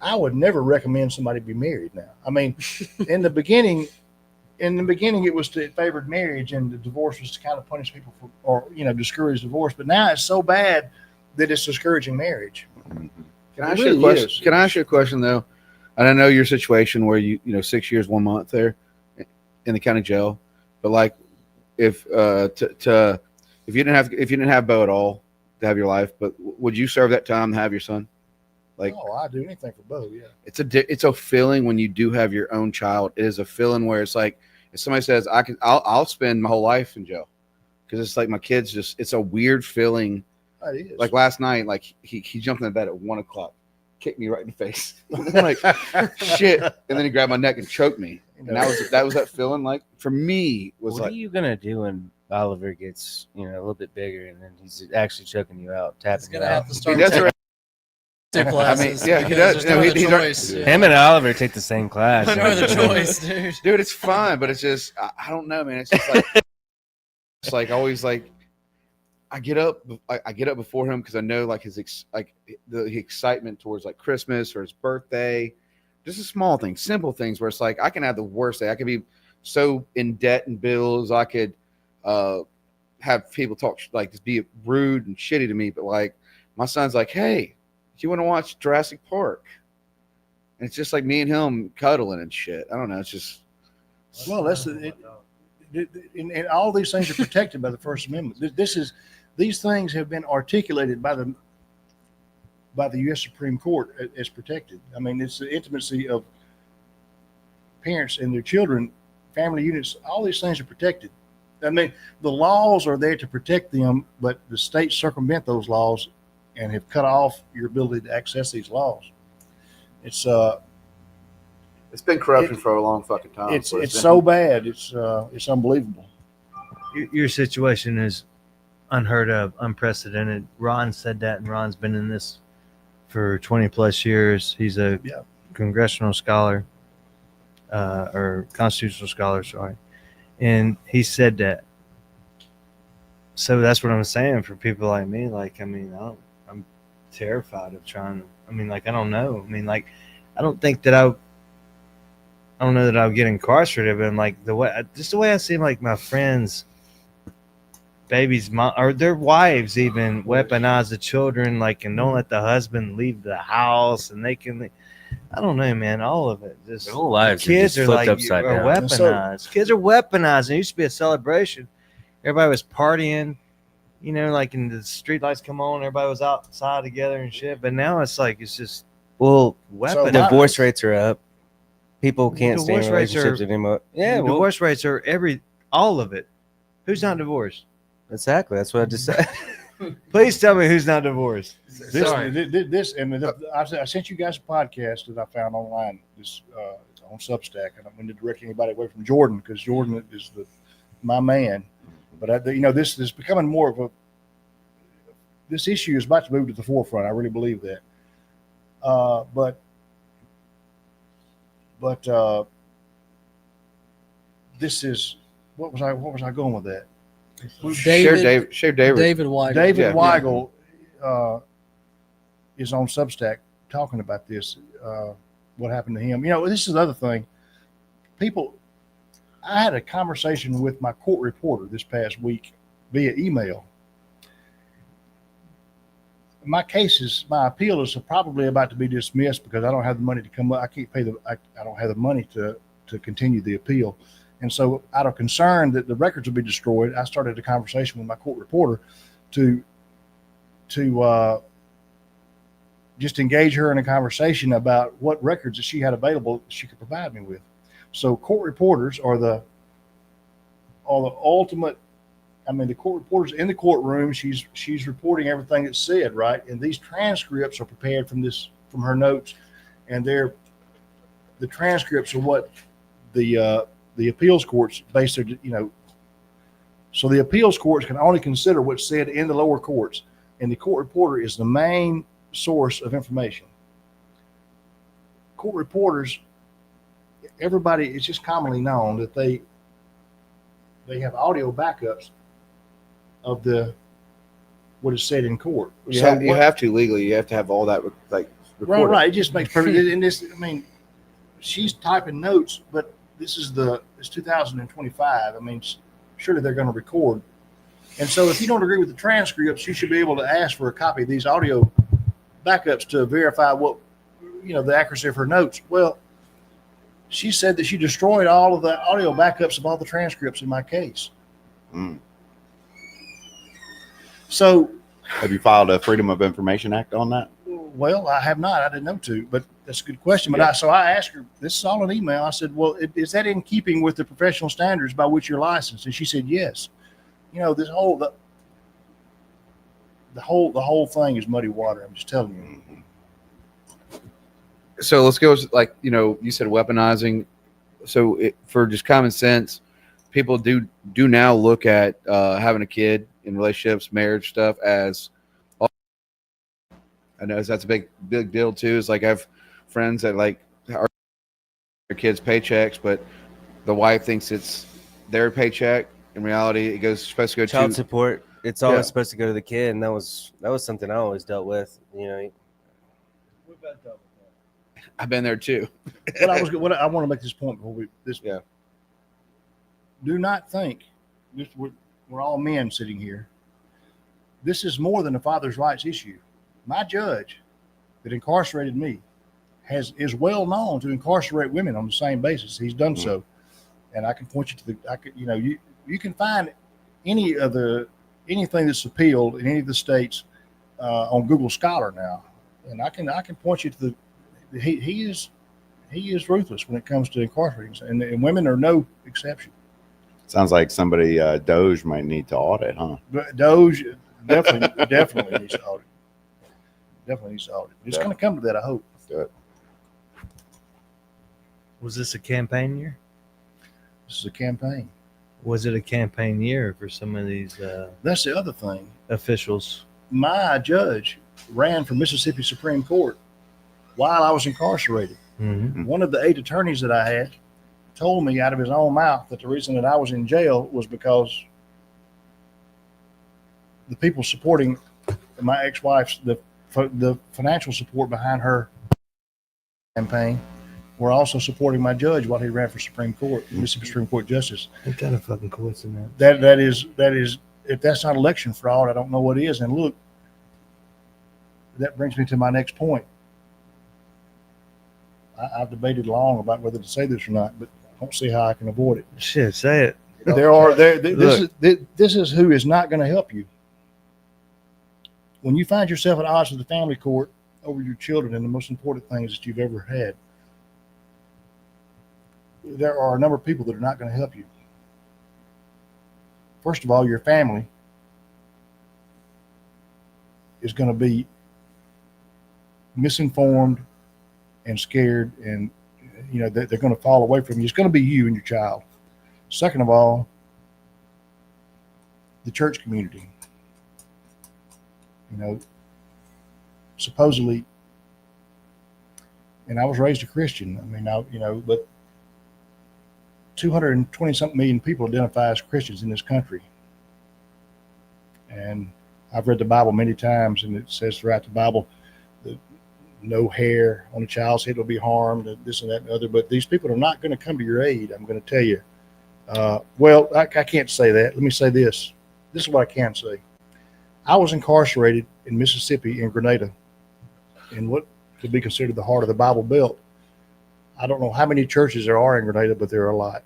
I would never recommend somebody be married now. I mean, in the beginning, it was it favored marriage, and the divorce was to kind of punish people for, or discourage divorce. But now it's so bad that it's discouraging marriage. Can I ask you a question? Can I ask you a question though? And I know your situation where you 6 years 1 month there in the county jail, but like if if you didn't have Beau at all to have your life, but would you serve that time to have your son? Like, oh, I'd do anything for Beau. Yeah, it's a feeling when you do have your own child. It is a feeling where it's like if somebody says I'll spend my whole life in jail because it's like my kids just. It's a weird feeling. it is. Like last night, like he jumped in the bed at 1 o'clock, kicked me right in the face. I'm like shit, and then he grabbed my neck and choked me. And that was that feeling. Like for me was What like, are you gonna do when Oliver gets a little bit bigger and then he's actually choking you out, He's tapping you gonna have out? to start he does taking it. classes. yeah, he because does. there's no No, other he's choice. Him and Oliver take the same class. No other choice, dude. Dude, it's fine, but it's just I don't know, man. It's just like it's like always like I get up before him because I know like the excitement towards like Christmas or his birthday, just a small thing, simple things where it's like I can have the worst day. I could be so in debt and bills. I could have people talk like just be rude and shitty to me, but like my son's like, hey, you want to watch Jurassic Park? And it's just like me and him cuddling and shit. I don't know. It's just Well, that's it. And all these things are protected by the First Amendment. These things have been articulated by the U.S. Supreme Court as protected. I mean, it's the intimacy of parents and their children, family units. All these things are protected. I mean, the laws are there to protect them, but the states circumvent those laws and have cut off your ability to access these laws. It's been corruption for a long fucking time. it's so bad. It's unbelievable. Your situation is unheard of, unprecedented. Ron said that, and Ron's been in this for 20 plus years. He's a congressional scholar, or constitutional scholar, sorry. And he said that. So that's what I'm saying for people like me. Like, I mean, I'm terrified of trying to, I mean, like, I don't know. I mean, like, I don't know that I'll get incarcerated, but like the way I see like my friends, babies, or their wives even weaponize the children, like, and don't let the husband leave the house, and they can. I don't know, man. All of it, just Their whole lives kids are are flipped like upside down. weaponized. Kids are weaponized. It used to be a celebration. Everybody was partying, like, and the street lights come on. Everybody was outside together and shit. But now it's like it's just weaponized. Divorce rates are up. People can't stay in Divorce rates relationships anymore. Yeah, well, divorce rates are all of it. Who's not divorced? exactly. That's what I just said. Please tell me who's not divorced. I sent you guys a podcast that I found online. This it's on Substack. I don't mean to direct anybody away from Jordan because Jordan is my man. But this is becoming more of this issue is about to move to the forefront. I really believe that. But this is what was I going with that? David David White. David Weigel is on Substack talking about this. What happened to him? This is the other thing. people, I had a conversation with my court reporter this past week via email. My appeal is probably about to be dismissed because I don't have the money to come up. I can't pay I don't have the money to continue the appeal. And so out of concern that the records will be destroyed, I started a conversation with my court reporter to just engage her in a conversation about what records that she had available that she could provide me with. So court reporters are the ultimate. I mean, the court reporters in the courtroom, she's reporting everything that's said, right? And these transcripts are prepared from her notes, and the transcripts are what the appeals courts base their, so the appeals courts can only consider what's said in the lower courts, and the court reporter is the main source of information. Court reporters, everybody, it's just commonly known that they have audio backups of what is said in court. You have to legally. You have to have all that recorded. Right. It just makes perfect. And this, I mean, she's typing notes, but it's 2025. I mean, surely they're going to record. And so, if you don't agree with the transcripts, you should be able to ask for a copy of these audio backups to verify what the accuracy of her notes. Well, she said that she destroyed all of the audio backups of all the transcripts in my case. Mm. So, have you filed a Freedom of Information Act on that? Well, I have not. I didn't know to, but that's a good question. But Yeah. I asked her, this is all an email. I said, well, is that in keeping with the professional standards by which you're licensed? And she said, yes. This whole the whole thing is muddy water. I'm just telling you. So let's go you said weaponizing. So for just common sense, people do now look at having a kid in relationships, marriage stuff as, I know that's a big deal too. It's like I have friends that are their kids' paychecks, but the wife thinks it's their paycheck. In reality, it goes supposed to go Child to support. It's always supposed to go to the kid, and that was something I always dealt with. I've been there too. I want to make this point before do not think we're all men sitting here. This is more than a father's rights issue. My judge that incarcerated me is well known to incarcerate women on the same basis. He's done so, and I can point you to you can find anything that's appealed in any of the states on Google Scholar now, and I can point you to he is ruthless when it comes to incarcerating, and women are no exception. Sounds like somebody Doge might need to audit, huh? But Doge definitely needs to audit. Definitely needs to audit. It's going to come to that, I hope. Do it. Was this a campaign year? This is a campaign. Was it a campaign year for some of these That's the other thing. officials? My judge ran for Mississippi Supreme Court while I was incarcerated. Mm-hmm. One of the 8 attorneys that I had told me out of his own mouth that the reason that I was in jail was because the people supporting my ex-wife's, the financial support behind her campaign, were also supporting my judge while he ran for Supreme Court, Mississippi Supreme Court Justice. What kind of fucking coincidence? That is, if that's not election fraud, I don't know what is. And look, that brings me to my next point. I've debated long about whether to say this or not, but I don't see how I can avoid it. Shit, say it. This is who is not going to help you. When you find yourself at odds with the family court over your children and the most important things that you've ever had, there are a number of people that are not going to help you. First of all, your family is going to be misinformed and scared, and they're going to fall away from you. It's going to be you and your child. Second of all, the church community. Supposedly, and I was raised a Christian. But 220-something million people identify as Christians in this country. And I've read the Bible many times, and it says throughout the Bible that no hair on a child's head will be harmed, this and that and other. But these people are not going to come to your aid. I'm going to tell you. Well, I can't say that. Let me say this. This is what I can say. I was incarcerated in Mississippi, in Grenada, in what could be considered the heart of the Bible Belt. I don't know how many churches there are in Grenada, but there are a lot.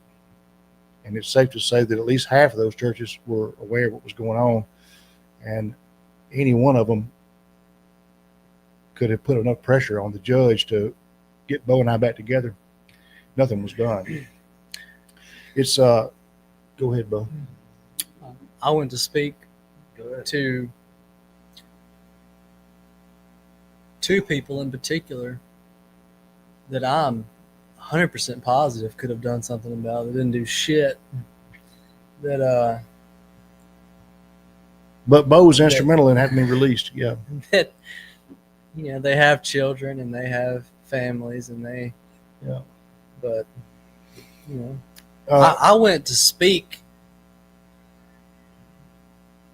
And it's safe to say that at least half of those churches were aware of what was going on. And any one of them could have put enough pressure on the judge to get Beau and I back together. Nothing was done. It's go ahead, Beau. I went to speak to two people in particular that I'm 100% positive could have done something about it. They didn't do shit. But Beau was instrumental in having me released. Yeah. That, you know, they have children and they have families and they, yeah. But, you know, I went to speak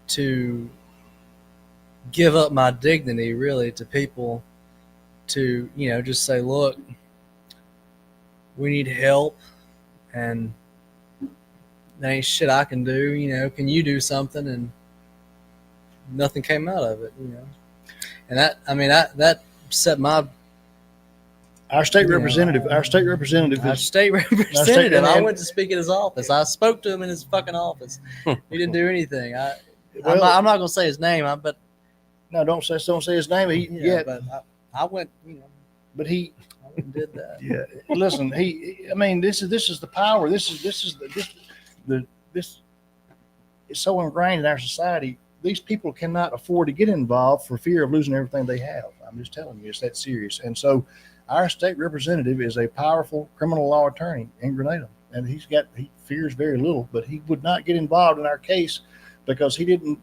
to give up my dignity, really, to people to, you know, just say, look, we need help and there ain't shit I can do, you know, can you do something? And nothing came out of it, you know. And that, I mean, that set my... Our state representative, I went to speak at his office. I spoke to him in his fucking office. He didn't do anything. I'm not going to say his name, but no, don't say his name. But I went, you know. But I went and did that. Yeah. Listen, I mean, this is the power. This it's so ingrained in our society. These people cannot afford to get involved for fear of losing everything they have. I'm just telling you, it's that serious. And so our state representative is a powerful criminal law attorney in Grenada. And he fears very little, but he would not get involved in our case because he didn't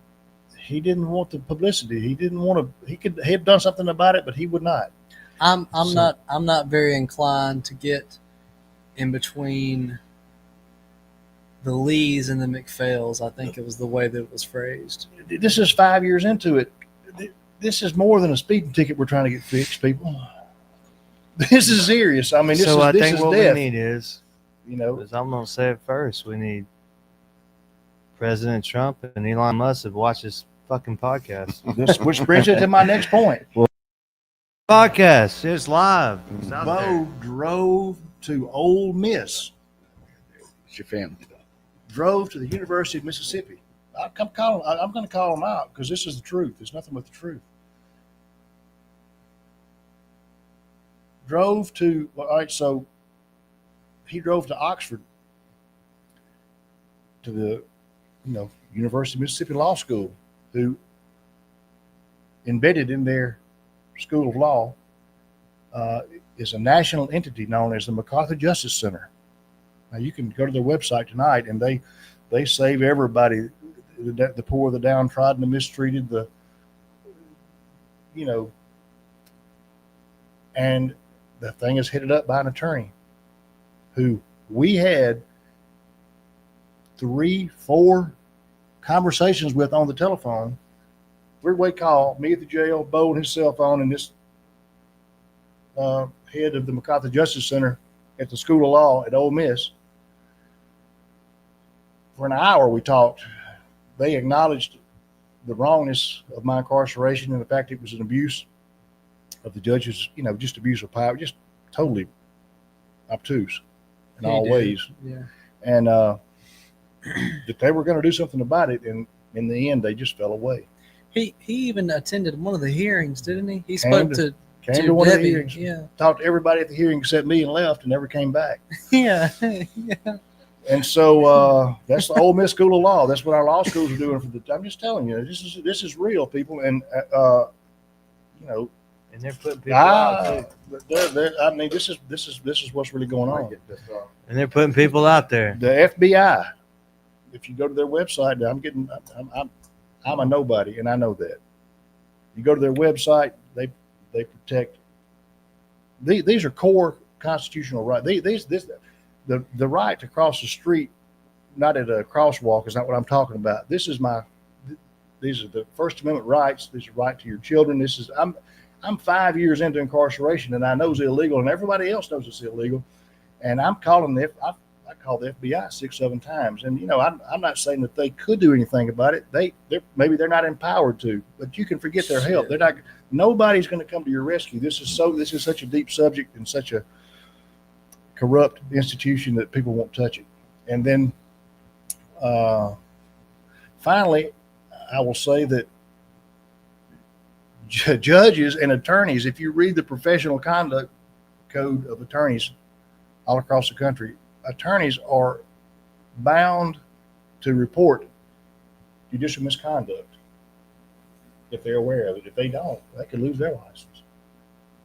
want the publicity. He didn't want to, he had done something about it, but he would not. I'm not very inclined to get in between the Lees and the McPhails. I think it was the way that it was phrased. This is 5 years into it. This is more than a speeding ticket we're trying to get fixed, people. This is serious. I mean, I think what death. we need is, you know, I'm going to say it first. We need President Trump and Elon Musk to watch this fucking podcast. Which brings it to my next point. Podcast. It's live. Beau drove to Ole Miss. It's your family. Drove to the University of Mississippi. I'm going to call them out because this is the truth. There's nothing but the truth. Drove to, all right, so he drove to Oxford to the, University of Mississippi Law School, who embedded in their School of Law is a national entity known as the MacArthur Justice Center. Now you can go to their website tonight, and they save everybody, the poor, the downtrodden, the mistreated, and the thing is headed up by an attorney who we had 3-4 conversations with on the telephone. Three-way call, me at the jail, Beau on his cell phone, and this head of the MacArthur Justice Center at the School of Law at Ole Miss. For an hour we talked. They acknowledged the wrongness of my incarceration and the fact it was an abuse of the judge's, just abuse of power, just totally obtuse in all ways. Yeah. And that they were going to do something about it, and in the end, they just fell away. He even attended one of the hearings, didn't he? He spoke to one of the Debbie. hearings. Yeah. Talked to everybody at the hearing except me and left and never came back. Yeah. And so that's the Ole Miss School of Law. That's what our law schools are doing I'm just telling you, this is real, people. And and they're putting people out too. I mean, this is what's really going on. And they're putting people out there. The FBI, if you go to their website, I'm a nobody, and I know that. You go to their website, they protect. These are core constitutional rights. The right to cross the street, not at a crosswalk, is not what I'm talking about. These are the First Amendment rights. These are right to your children. I'm 5 years into incarceration and I know it's illegal and everybody else knows it's illegal. And I'm calling I called the FBI 6, 7 times. And, you know, I'm not saying that they could do anything about it. Maybe they're not empowered to, but you can forget their help. They're not, nobody's going to come to your rescue. This is such a deep subject and such a corrupt institution that people won't touch it. And then, finally, I will say that judges and attorneys, if you read the professional conduct code of attorneys all across the country, attorneys are bound to report judicial misconduct if they're aware of it. If they don't, they could lose their license.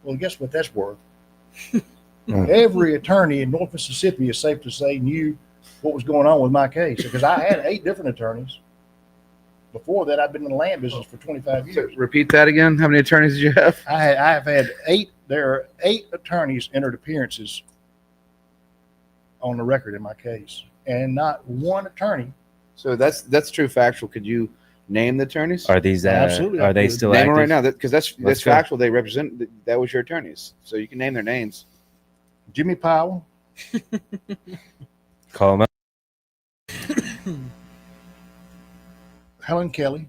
Well, guess what that's worth? Every attorney in North Mississippi, is safe to say, knew what was going on with my case, because I had 8 different attorneys. Before that, I'd been in the land business for 25 years. So repeat that again. How many attorneys did you have? I've had 8. There are 8 attorneys entered appearances on the record in my case, and not one attorney. So that's true factual. Could you name the attorneys? Are these Absolutely. are they still Name active them right now, because that's Let's go. factual. They represent, that was your attorneys, so you can name their names. Jimmy Powell, Call them up. Helen Kelly,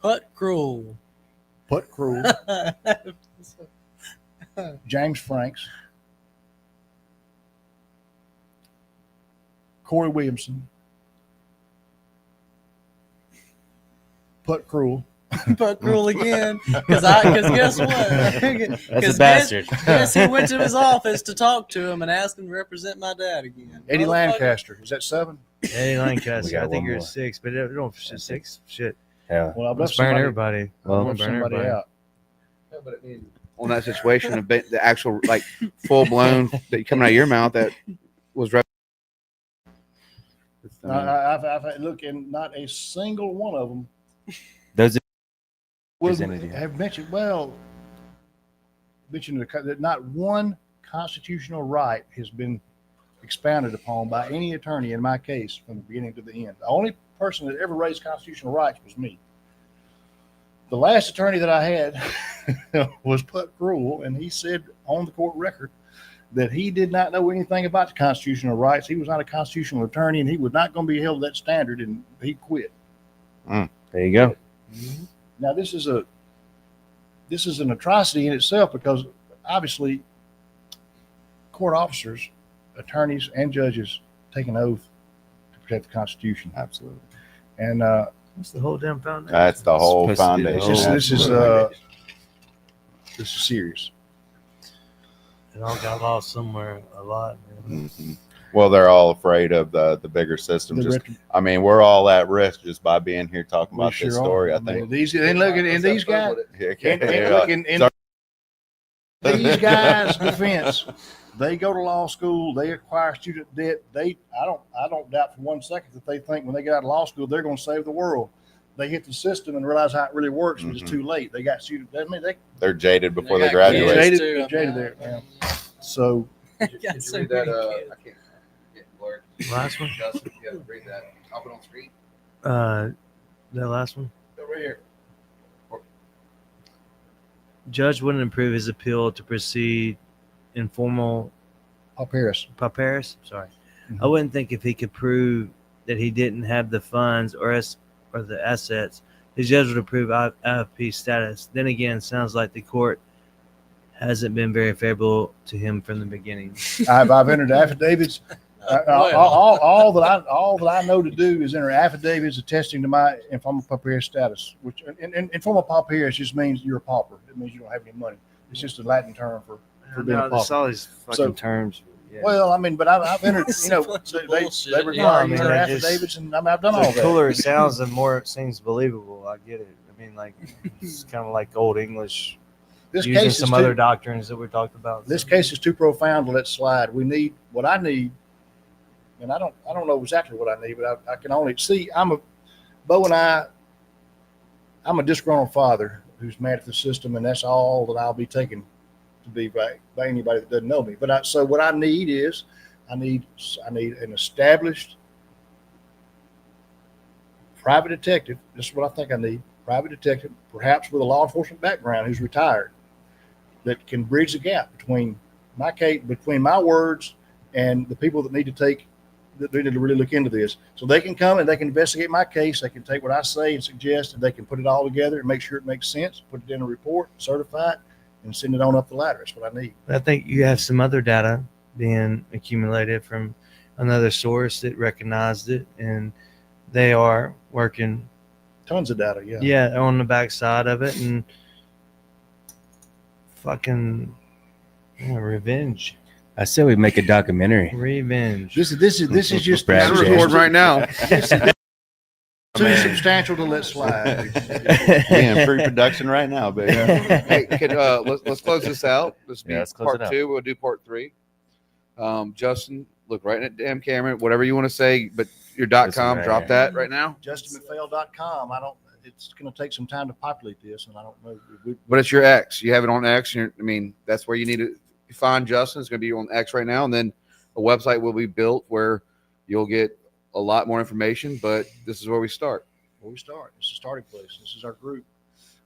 Putt Cruel. Putt Cruel, James Franks, Corey Williamson, Putt Cruel, Putt Cruel again. Because guess what? That's a bastard. Yes, he went to his office to talk to him and ask him to represent my dad again. Eddie Motherfucker. Lancaster. Is that 7? Eddie We Lancaster. got I think one you're more. 6, but it don't 6 shit. Yeah. Well, I've Let's left burn somebody, everybody. Well, left burn somebody everybody. out. On that situation of the actual like full blown that coming out of your mouth that was. I've had, look, and not a single one of them Those would Represented you. have mentioned that not one constitutional right has been expounded upon by any attorney in my case from the beginning to the end. The only person that ever raised constitutional rights was me. The last attorney that I had was Putt Cruel, and he said on the court record that he did not know anything about the constitutional rights. He was not a constitutional attorney, and he was not going to be held to that standard, and he quit. there you go. Now, this is an atrocity in itself, because obviously court officers, attorneys, and judges take an oath to protect the Constitution. Absolutely. And That's the whole damn foundation. That's the whole Supposed to be the foundation. whole- this is serious. It all got lost somewhere a lot. Man. Mhm. Well, they're all afraid of the bigger system. The Just, I mean, we're all at risk just by being here talking We about sure this are. story. I mean, think. these and look, and these guys, and look, in Sorry. these guys' defense, they go to law school, they acquire student debt. I don't doubt for 1 second that they think when they get out of law school they're going to save the world. They hit the system and realize how it really works, but it's too late. They got student. I mean, They're jaded before they got graduate. kids. jaded, jaded there. Yeah. So Got so many kids. Last one? Justin, you have to read that. I'll put on screen. That last one. Right here. Judge wouldn't approve his appeal to proceed informal Paris. Paris. Sorry. Mhm. I wouldn't think if he could prove that he didn't have the funds or the assets, the judge would approve IFP status. Then again, sounds like the court hasn't been very favorable to him from the beginning. I've entered affidavits. All that I know to do is enter affidavits attesting to my informal paupers status, which informal paupers just means you're a pauper. It means you don't have any money. It's just a Latin term for being a There's pauper. all these fucking So- terms. Yeah. Well, I mean, but I've entered. It's You know, a bunch of they bullshit. require I you mean, to enter I just- affidavits, and I've done all the that. cooler it sounds, the more it seems believable. I get it. I mean, like it's kind of like old English This using case is some too, other doctrines that we talked about. this case is too profound to let slide. We need what I need, and I don't know exactly what I need, but I can only see. Beau and I'm a disgruntled father who's mad at the system, and that's all that I'll be taken to be by anybody that doesn't know me. But so what I need is I need an established private detective. This is what I think I need private detective, perhaps with a law enforcement background, who's retired, that can bridge the gap between my case, between my words and the people that need to really look into this. So they can come and they can investigate my case. They can take what I say and suggest, and they can put it all together and make sure it makes sense, put it in a report, certify it, and send it on up the ladder. That's what I need. I think you have some other data being accumulated from another source that recognized it, and they are working Tons of data, yeah. yeah on the backside of it, and fucking revenge. I said we'd make a documentary. Revenge. This is just Brad We're James. recording right now. too substantial to let slide. in pre-production right now, baby. Hey, let's close this out. This will be Yeah, let's close part it out. 2. We'll do part 3. Justin, look right at the damn camera. Whatever you want to say, but your .com, Listen, drop man. that right now. JustinMcPhail.com. It's going to take some time to populate this, and I don't know. But it's your X. You have it on X. That's where you need to find Justin. It's going to be on X right now, and then a website will be built where you'll get a lot more information. But this is where we start. Where we start. It's a starting place. This is our group.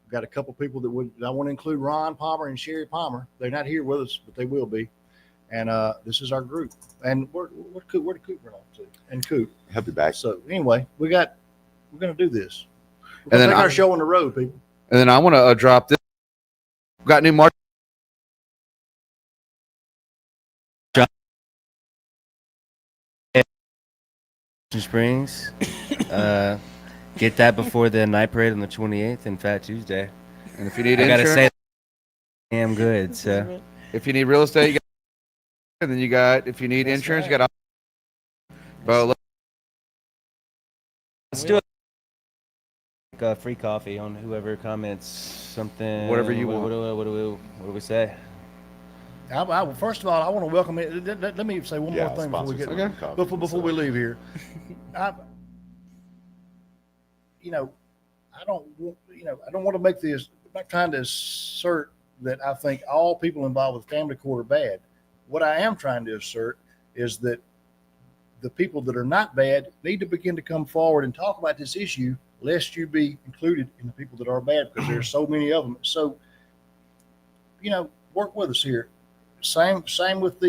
We've got a couple people that I want to include Ron Palmer and Sherry Palmer. They're not here with us, but they will be. And this is our group. And where did Coop run off to? And Coop. He'll be back. So anyway, we're going to do this. We're And going then to take our show on the road, people. And then I want to drop this. We've got new March. Springs. Get that before the night parade on the 28th and Fat Tuesday. And if you need I gotta insurance, say, damn good. So if you need real estate, you got, and then you got, if you need insurance, you got. Beau, let's do a free coffee on whoever comments something. Whatever you want. What do we say? First of all, I want to welcome it. Let me say one more thing before we leave here. I don't want to make this. I'm not trying to assert that I think all people involved with family court are bad. What I am trying to assert is that the people that are not bad need to begin to come forward and talk about this issue, lest you be included in the people that are bad, because there's so many of them. So, work with us here. Same with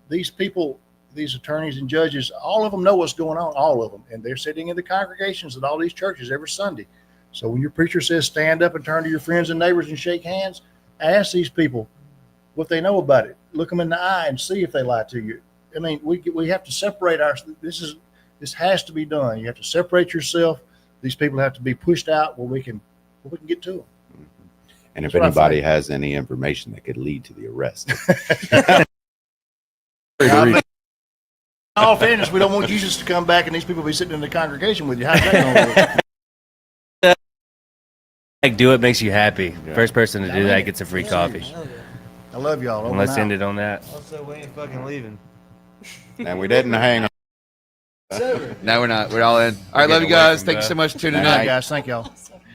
these people, these attorneys and judges. All of them know what's going on, all of them, and they're sitting in the congregations at all these churches every Sunday. So when your preacher says stand up and turn to your friends and neighbors and shake hands, ask these people what they know about it. Look them in the eye and see if they lie to you. I mean, we have to separate this has to be done. You have to separate yourself. These people have to be pushed out where we can get to them. And if That's what I anybody think. has any information that could lead to the arrest, In all fairness, we don't want Jesus to come back and these people be sitting in the congregation with you. How's that going to work? Like, do what makes you happy. First person to do that gets a free coffee. I love y'all. Over And let's and end out. it on that. Also, we ain't fucking leaving. and we didn't hang on. no, we're not. We're all in. All right, love you Getting away guys. from Thank you Beau. so much for tuning Good in. night, guys. Thank y'all.